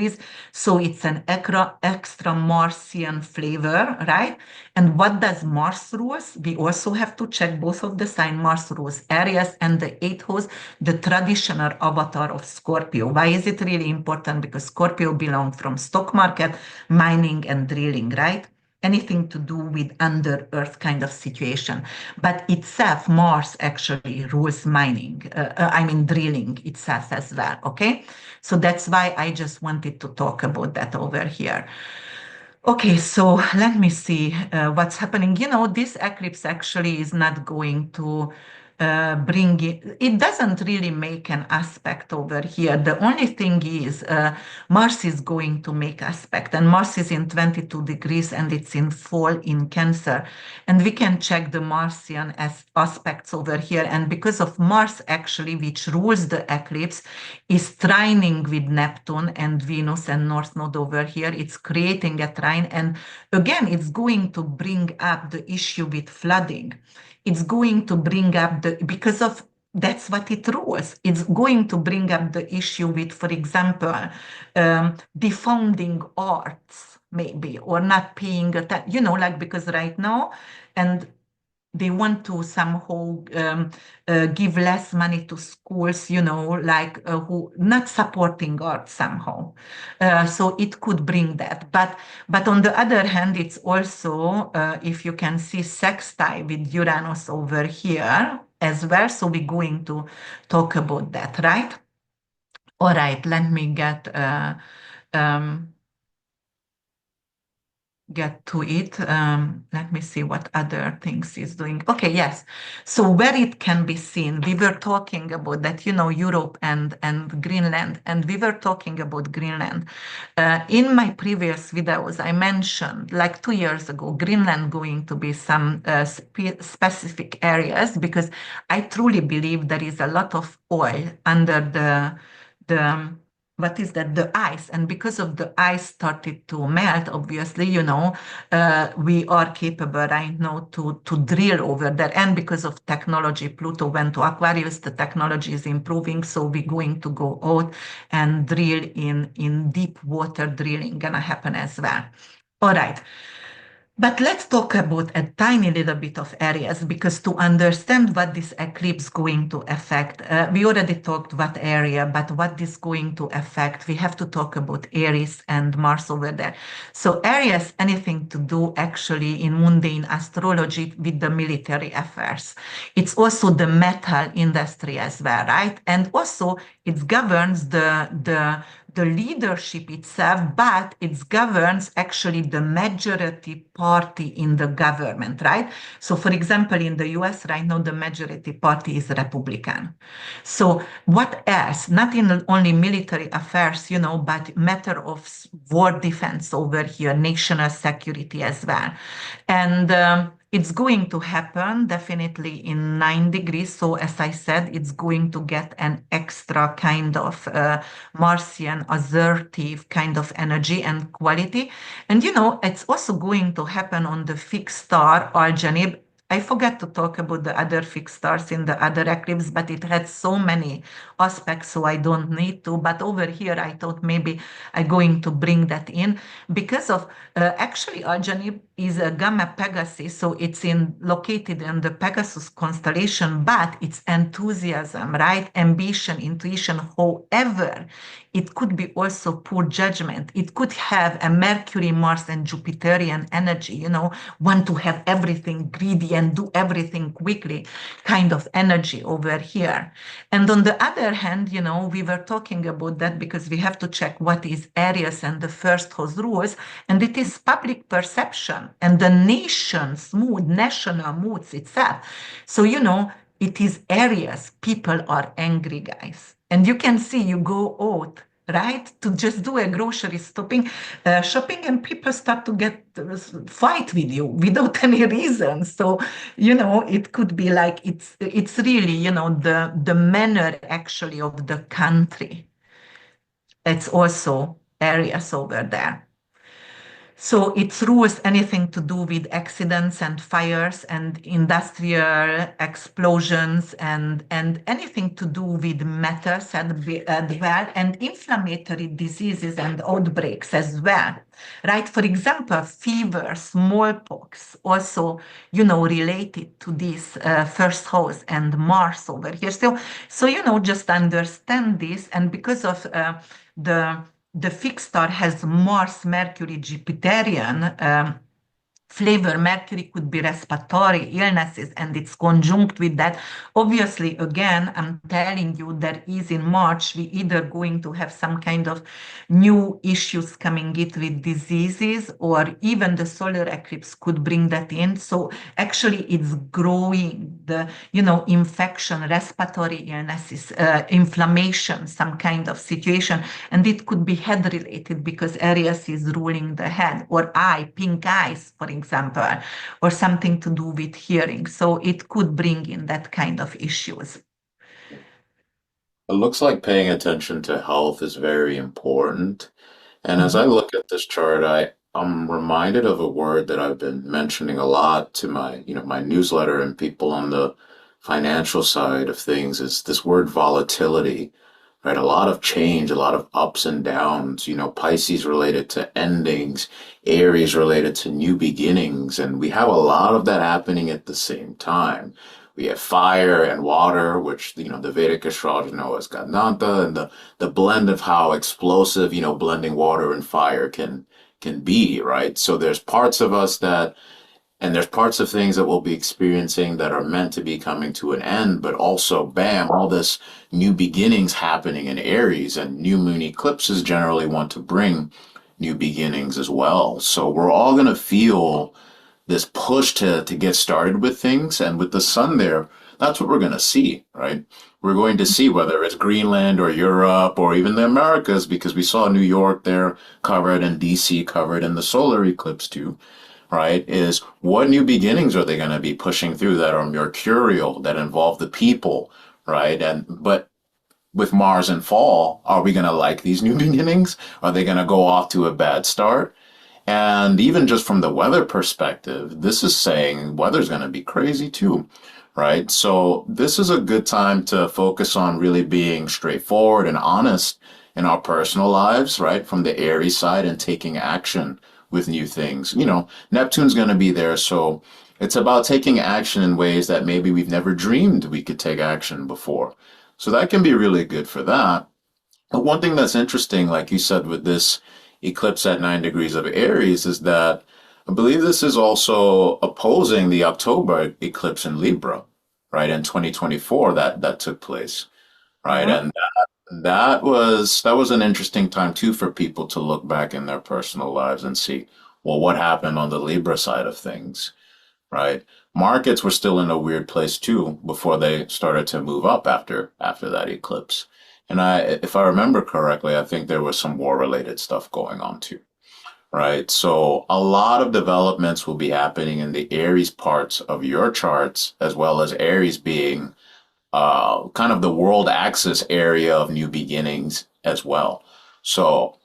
Speaker 2: So it's an extra Martian flavor, right? And what does Mars rules? We also have to check both of the sign Mars rules, Aries and the eighth house, the traditional avatar of Scorpio. Why is it really important? Because Scorpio belongs from stock market, mining and drilling, right? Anything to do with under earth kind of situation. But itself, Mars actually rules mining, I mean, drilling itself as well. Okay. So that's why I just wanted to talk about that over here. Okay, so let me see what's happening. This eclipse actually is not going to bring it, it doesn't really make an aspect over here. The only thing is Mars is going to make aspect, and Mars is in 22 degrees and it's in fall in Cancer. And we can check the Martian aspects over here. And because of Mars, actually, which rules the eclipse, is trining with Neptune and Venus and North Node over here. It's creating a trine. And again, it's going to bring up the issue with flooding. It's going to bring up because of that's what it rules. It's going to bring up the issue with, for example, defounding arts, maybe, or not paying attention, like because right now, and they want to somehow give less money to schools, like who not supporting art somehow. So it could bring that. But on the other hand, it's also, if you can see sextile with Uranus over here as well. So we're going to talk about that, right? All right, let me um, get to it. Let me see what other things is doing. Okay, yes. So where it can be seen, we were talking about that, Europe and Greenland, and we were talking about Greenland. In my previous videos, I mentioned like 2 years ago, Greenland going to be some specific areas because I truly believe there is a lot of oil under the what is that, the ice, and because of the ice started to melt, obviously, we are capable right now to drill over there. And because of technology, Pluto went to Aquarius, the technology is improving, so we're going to go out and drill in deep water. Drilling gonna happen as well. All right. But let's talk about a tiny little bit of areas, because to understand what this eclipse going to affect, we already talked what area, but what this going to affect, we have to talk about Aries and Mars over there. So Aries, anything to do actually in mundane astrology with the military affairs. It's also the metal industry as well, right? And also it governs the leadership itself, but it governs actually the majority party in the government, right? So, for example, in the US right now, the majority party is Republican. So, what else? Not in only military affairs, but matter of war defense over here, national security as well. And it's going to happen definitely in 9 degrees. So, as I said, it's going to get an extra kind of Martian assertive kind of energy and quality. And it's also going to happen on the fixed star Aljanib. I forgot to talk about the other fixed stars in the other eclipse, but it had so many aspects, so I don't need to. But over here, I thought maybe I'm going to bring that in because of actually Aljanib is a Gamma Pegasus, so it's located in the Pegasus constellation, but it's enthusiasm, right? Ambition, intuition. However, it could be also poor judgment. It could have a Mercury, Mars, and Jupiterian energy, want to have everything greedy and do everything quickly kind of energy over here. And on the other hand, we were talking about that because we have to check what is Aries and the first house rules, and it is public perception and the nation's mood, national moods itself. So, it is Aries. People are angry, guys. And you can see you go out right? To just do a grocery shopping, and people start to get fight with you without any reason. So, it could be like it's really, the manner actually of the country. It's also areas over there. So it rules anything to do with accidents and fires and industrial explosions and anything to do with metals as well, and inflammatory diseases and outbreaks as well, right? For example, fever, smallpox, also, related to this first house and Mars over here. So, just understand this, and because of the the fixed star has Mars, Mercury, Jupiterian flavor. Mercury could be respiratory illnesses, and it's conjunct with that. Obviously, again, I'm telling you, that is in March, we either going to have some kind of new issues coming in with diseases, or even the solar eclipse could bring that in. So actually, it's growing the, infection, respiratory illnesses, inflammation, some kind of situation. And it could be head related because Aries is ruling the head, or pink eyes, for example, or something to do with hearing. So it could bring in that kind of issues.
Speaker 1: It looks like paying attention to health is very important. And as I
Speaker 2: Mhm.
Speaker 1: look at this chart, I'm reminded of a word that I've been mentioning a lot to my newsletter and people on the financial side of things is this word volatility, right? A lot of change, a lot of ups and downs, Pisces related to endings, Aries related to new beginnings. And we have a lot of that happening at the same time. We have fire and water, which, the Vedic astrology know as Gandanta, and the blend of how explosive, blending water and fire can be, right? So there's parts of us and there's parts of things that we'll be experiencing that are meant to be coming to an end, but also, bam, all this new beginnings happening in Aries, and new moon eclipses generally want to bring new beginnings as well. So we're all going to feel this push to get started with things. And with the sun there, that's what we're going to see, right? We're going to see whether it's Greenland or Europe or even the Americas, because we saw New York there covered and DC covered in the solar eclipse too, right? Is what new beginnings are they going to be pushing through that are mercurial, that involve the people, right? But with Mars and fall, are we going to like these new beginnings? Are they going to go off to a bad start? And even just from the weather perspective, this is saying weather's going to be crazy too, right? So this is a good time to focus on really being straightforward and honest in our personal lives, right? From the Aries side, and taking action with new things. Neptune's going to be there. So it's about taking action in ways that maybe we've never dreamed we could take action before. So that can be really good for that. But one thing that's interesting, like you said, with this eclipse at 9 degrees of Aries, is that I believe this is also opposing the October eclipse in Libra, right, in 2024 that took place, right?
Speaker 2: Mhm.
Speaker 1: And that was an interesting time too for people to look back in their personal lives and see, well, what happened on the Libra side of things, right? Markets were still in a weird place too before they started to move up after that eclipse. And if I remember correctly, I think there was some war related stuff going on too, right? So a lot of developments will be happening in the Aries parts of your charts, as well as Aries being kind of the world axis area of new beginnings as well. So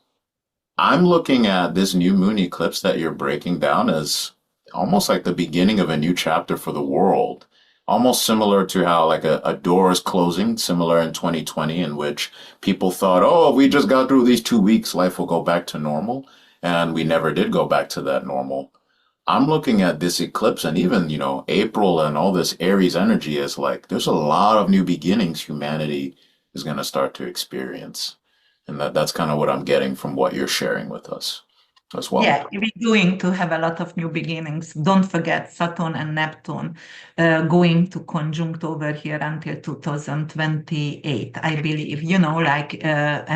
Speaker 1: I'm looking at this new moon eclipse that you're breaking down as almost like the beginning of a new chapter for the world. Almost similar to how like a door is closing, similar in 2020, in which people thought, oh, if we just got through these 2 weeks, life will go back to normal. And we never did go back to that normal. I'm looking at this eclipse, and even, April and all this Aries energy is like, there's a lot of new beginnings humanity is going to start to experience. And that's kind of what I'm getting from what you're sharing with us. as well.
Speaker 2: Yeah, we're going to have a lot of new beginnings. Don't forget Saturn and Neptune going to conjunct over here until 2028, I believe, like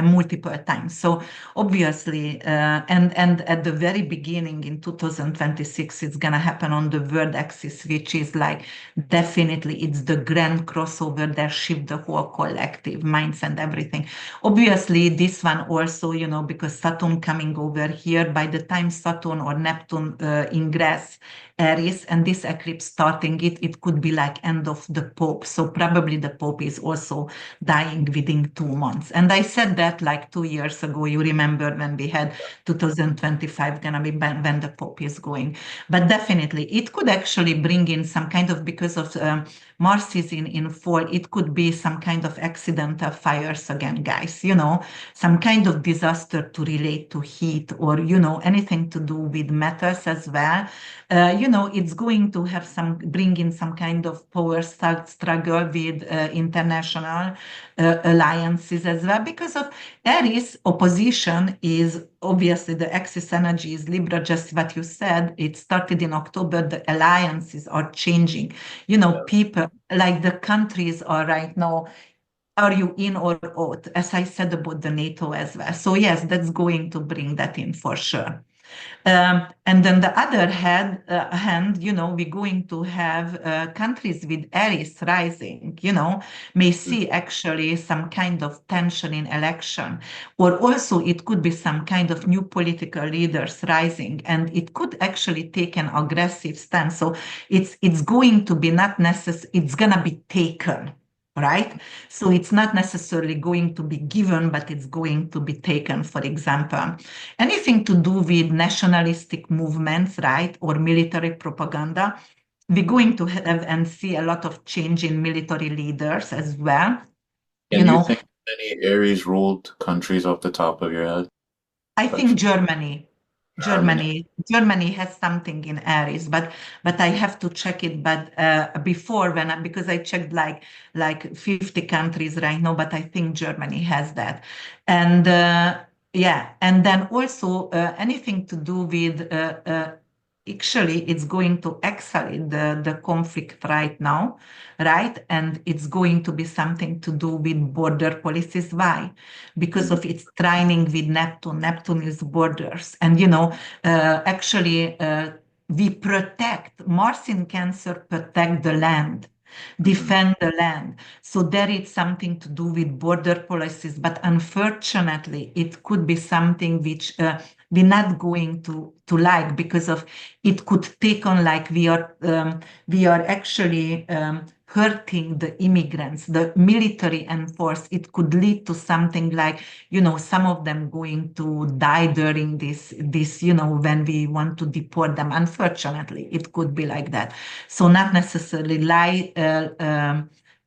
Speaker 2: multiple times. So obviously, and at the very beginning in 2026, it's going to happen on the world axis, which is like definitely it's the grand crossover that shift the whole collective minds and everything. Obviously, this one also, because Saturn coming over here, by the time Saturn or Neptune ingress Aries and this eclipse starting it could be like end of the Pope. So probably the Pope is also dying within 2 months. And I said that like 2 years ago. You remember when we had 2025 gonna be when the Pope is going. But definitely it could actually bring in some kind of, because of Mars is in fall, it could be some kind of accidental fires again, guys, some kind of disaster to relate to heat or, anything to do with metals as well. It's going to have bring in some kind of power struggle with international alliances as well, because of Aries opposition is obviously the axis energy is Libra, just what you said. It started in October. The alliances are changing. People like the countries are right now, are you in or out? As I said about the NATO as well. So yes, that's going to bring that in for sure. And then the other hand, we're going to have countries with Aries rising, may see actually some kind of tension in election, or also it could be some kind of new political leaders rising, and it could actually take an aggressive stance. So it's going to be not necessary, it's gonna be taken. Right? So it's not necessarily going to be given, but it's going to be taken, for example. Anything to do with nationalistic movements, right, or military propaganda, we're going to have and see a lot of change in military leaders as well. You
Speaker 1: Can you
Speaker 2: know,
Speaker 1: think of any Aries ruled countries off the top of your head?
Speaker 2: I think
Speaker 1: Country.
Speaker 2: Germany,
Speaker 1: Germany.
Speaker 2: Germany has something in Aries, but I have to check it. But before because I checked like 50 countries right now, but I think Germany has that, and yeah, and then also anything to do with actually it's going to escalate the conflict right now, right? And it's going to be something to do with border policies. Why? Because
Speaker 1: Mhm.
Speaker 2: of its trining with Neptune. Neptune is borders. And, actually, we protect, Mars in Cancer protect the land,
Speaker 1: Mhm.
Speaker 2: defend the land. So there is something to do with border policies. But unfortunately, it could be something which we're not going to like, because of it could take on like we are actually hurting the immigrants, the military enforce. It could lead to something like, some of them going to die during this, when we want to deport them. Unfortunately, it could be like that. So not necessarily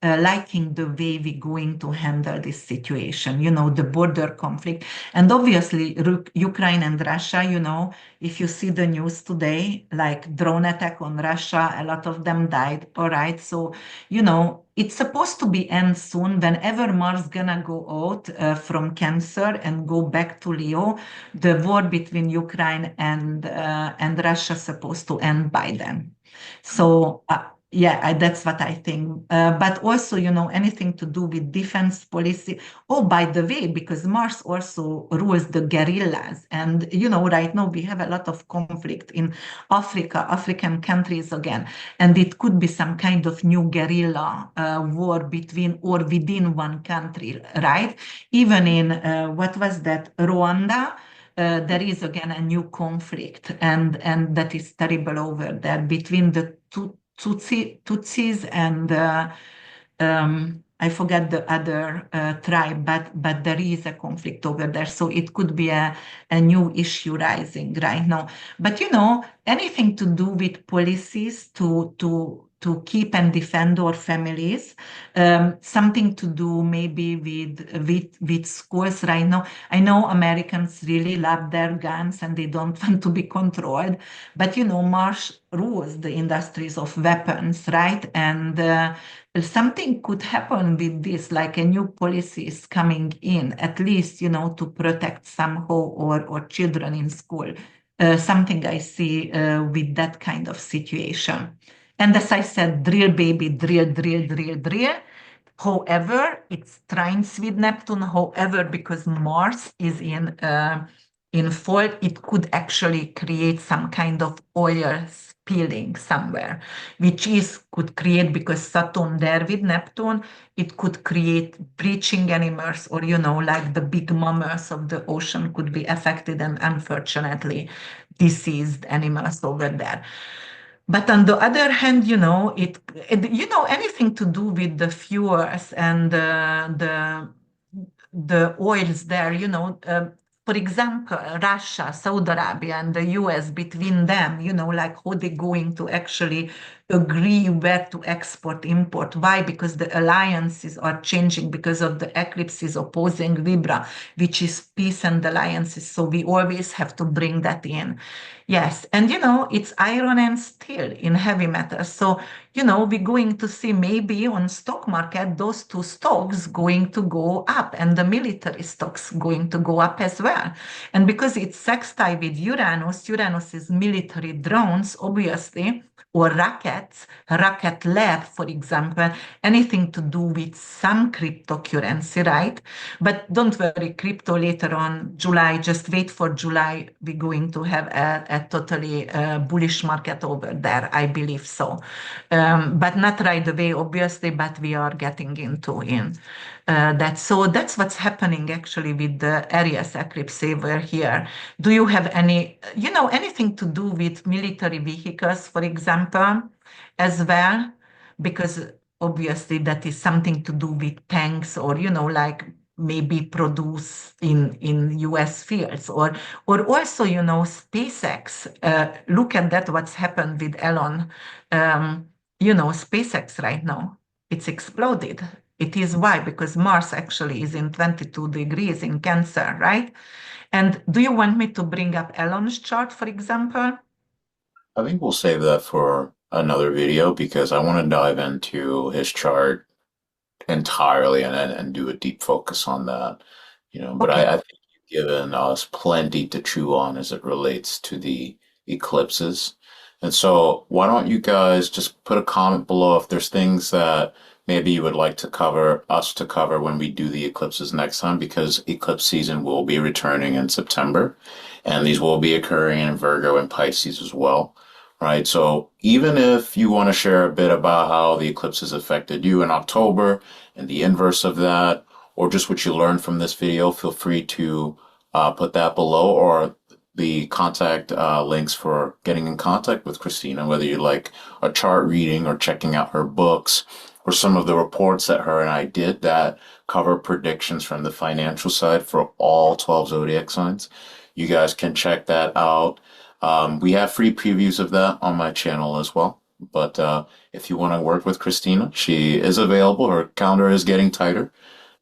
Speaker 2: liking the way we're going to handle this situation, the border conflict. And obviously, Ukraine and Russia, if you see the news today, like drone attack on Russia, a lot of them died. All right. So, it's supposed to be end soon. Whenever Mars gonna go out from Cancer and go back to Leo, the war between Ukraine and Russia supposed to end by then. So yeah, that's what I think. But also, anything to do with defense policy. Oh, by the way, because Mars also rules the guerrillas, and right now we have a lot of conflict in Africa, African countries again, and it could be some kind of new guerrilla war between or within one country, right? Even in what was that, Rwanda? There is again a new conflict, and that is terrible over there between the Tutsis and I forget the other tribe, but there is a conflict over there. So it could be a new issue rising right now. But anything to do with policies to keep and defend our families, something to do maybe with schools right now. I know Americans really love their guns and they don't want to be controlled, but Mars rules the industries of weapons, right? And something could happen with this, like a new policy is coming in, at least, to protect somehow or children in school. something I see with that kind of situation. And as I said, drill, baby, drill, drill, drill, drill. However, it's trines with Neptune. However, because Mars is in fold, it could actually create some kind of oil spilling somewhere, which is could create because Saturn there with Neptune, it could create breaching animals or like the big mammals of the ocean could be affected and unfortunately deceased animals over there. But on the other hand, anything to do with the fuels and the oils there, for example, Russia, Saudi Arabia, and the US between them, like how they're going to actually agree where to export, import. Why? Because the alliances are changing because of the eclipses opposing Libra, which is peace and alliances. So we always have to bring that in. Yes, and it's iron and steel in heavy metals. So, we're going to see maybe on stock market those two stocks going to go up and the military stocks going to go up as well. And because it's sextile with Uranus, Uranus is military drones, obviously, or rockets, rocket lab, for example, anything to do with some cryptocurrency, right? But don't worry, crypto later on, July, just wait for July. We're going to have a totally bullish market over there, I believe so. But not right away, obviously, but we are getting into in that. So that's what's happening actually with the Aries eclipse over here. Do you have anything to do with military vehicles, for example, as well? Because obviously that is something to do with tanks or like maybe produce in US fields or also SpaceX. Look at that, what's happened with Elon. SpaceX right now, it's exploded. It is why? Because Mars actually is in 22 degrees in Cancer, right? And do you want me to bring up Elon's chart, for example?
Speaker 1: I think we'll save that for another video because I want to dive into his chart entirely and do a deep focus on that. But
Speaker 2: Okay.
Speaker 1: I think you've given us plenty to chew on as it relates to the eclipses. And so why don't you guys just put a comment below if there's things that maybe you would like to cover, us to cover when we do the eclipses next time, because eclipse season will be returning in September, and these will be occurring in Virgo and Pisces as well. Right. So even if you want to share a bit about how the eclipses affected you in October and the inverse of that, or just what you learned from this video, feel free to put that below or the contact links for getting in contact with Christina, whether you like a chart reading or checking out her books or some of the reports that her and I did that cover predictions from the financial side for all 12 zodiac signs. You guys can check that out. We have free previews of that on my channel as well. But if you want to work with Christina, she is available. Her calendar is getting tighter,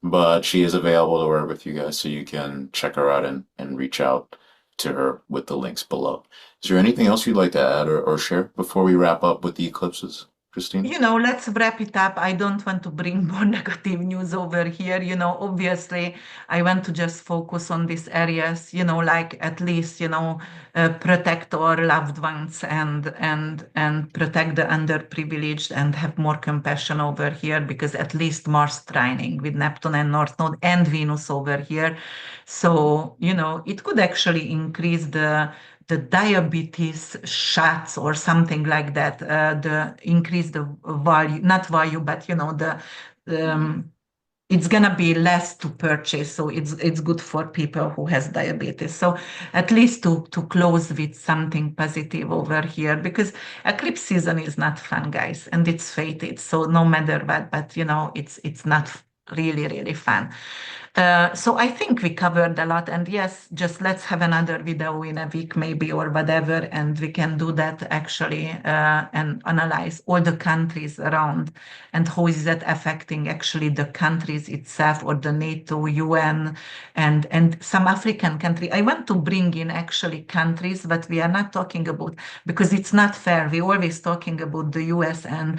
Speaker 1: but she is available to work with you guys. So you can check her out and reach out to her with the links below. Is there anything else you'd like to add or share before we wrap up with the eclipses, Christina?
Speaker 2: Let's wrap it up. I don't want to bring more negative news over here. Obviously, I want to just focus on these areas, like at least, protect our loved ones and protect the underprivileged and have more compassion over here because at least Mars trining with Neptune and North Node and Venus over here. So, it could actually increase the diabetes shots or something like that, the increase the value, not value, but the it's gonna be less to purchase, so it's good for people who has diabetes. So at least to close with something positive over here, because eclipse season is not fun, guys, and it's fated. So no matter what, but it's not really really fun. So I think we covered a lot, and yes, just let's have another video in a week maybe or whatever, and we can do that actually and analyze all the countries around and how is that affecting actually the countries itself or the NATO, UN, and some African country. I want to bring in actually countries, but we are not talking about because it's not fair. We always talking about the US and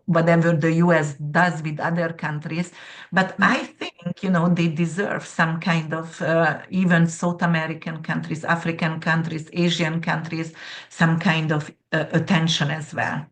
Speaker 2: whatever the US does with other countries, but I think think, they deserve some kind of, even South American countries, African countries, Asian countries, some kind of attention as well.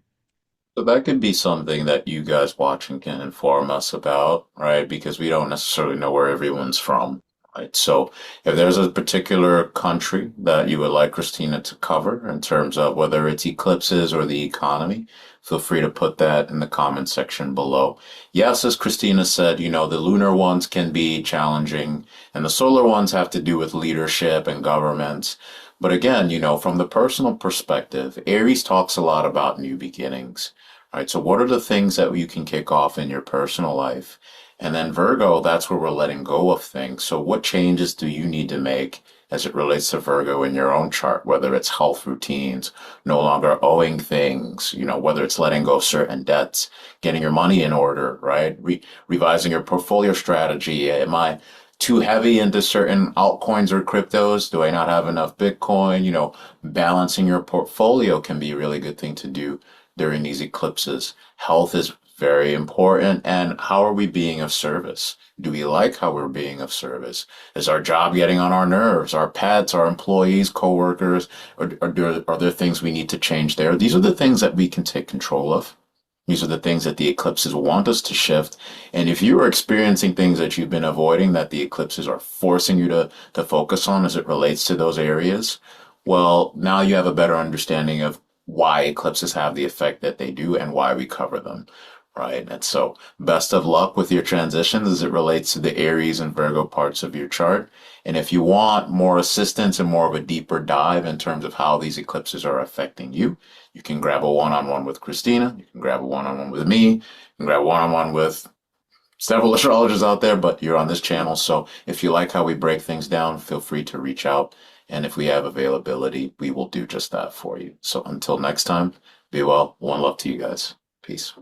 Speaker 1: So that could be something that you guys watching can inform us about, right? Because we don't necessarily know where everyone's from, right? So if there's a particular country that you would like Christina to cover in terms of whether it's eclipses or the economy, feel free to put that in the comment section below. Yes, as Christina said, the lunar ones can be challenging and the solar ones have to do with leadership and governments. But again, from the personal perspective, Aries talks a lot about new beginnings. Right. So what are the things that you can kick off in your personal life? And then Virgo, that's where we're letting go of things. So what changes do you need to make as it relates to Virgo in your own chart, whether it's health routines, no longer owing things, whether it's letting go of certain debts, getting your money in order, right? Revising your portfolio strategy. Am I too heavy into certain altcoins or cryptos? Do I not have enough Bitcoin? Balancing your portfolio can be a really good thing to do during these eclipses. Health is very important. And how are we being of service? Do we like how we're being of service? Is our job getting on our nerves? Our pets, our employees, coworkers, or are there things we need to change there? These are the things that we can take control of. These are the things that the eclipses want us to shift. And if you are experiencing things that you've been avoiding, that the eclipses are forcing you to focus on as it relates to those areas, well, now you have a better understanding of why eclipses have the effect that they do and why we cover them, right? And so, best of luck with your transitions as it relates to the Aries and Virgo parts of your chart. And if you want more assistance and more of a deeper dive in terms of how these eclipses are affecting you, you can grab a one-on-one with Christina. You can grab a one-on-one with me. You can grab a one-on-one with several astrologers out there, but you're on this channel. So if you like how we break things down, feel free to reach out. And if we have availability, we will do just that for you. So until next time, be well. One love to you guys. Peace.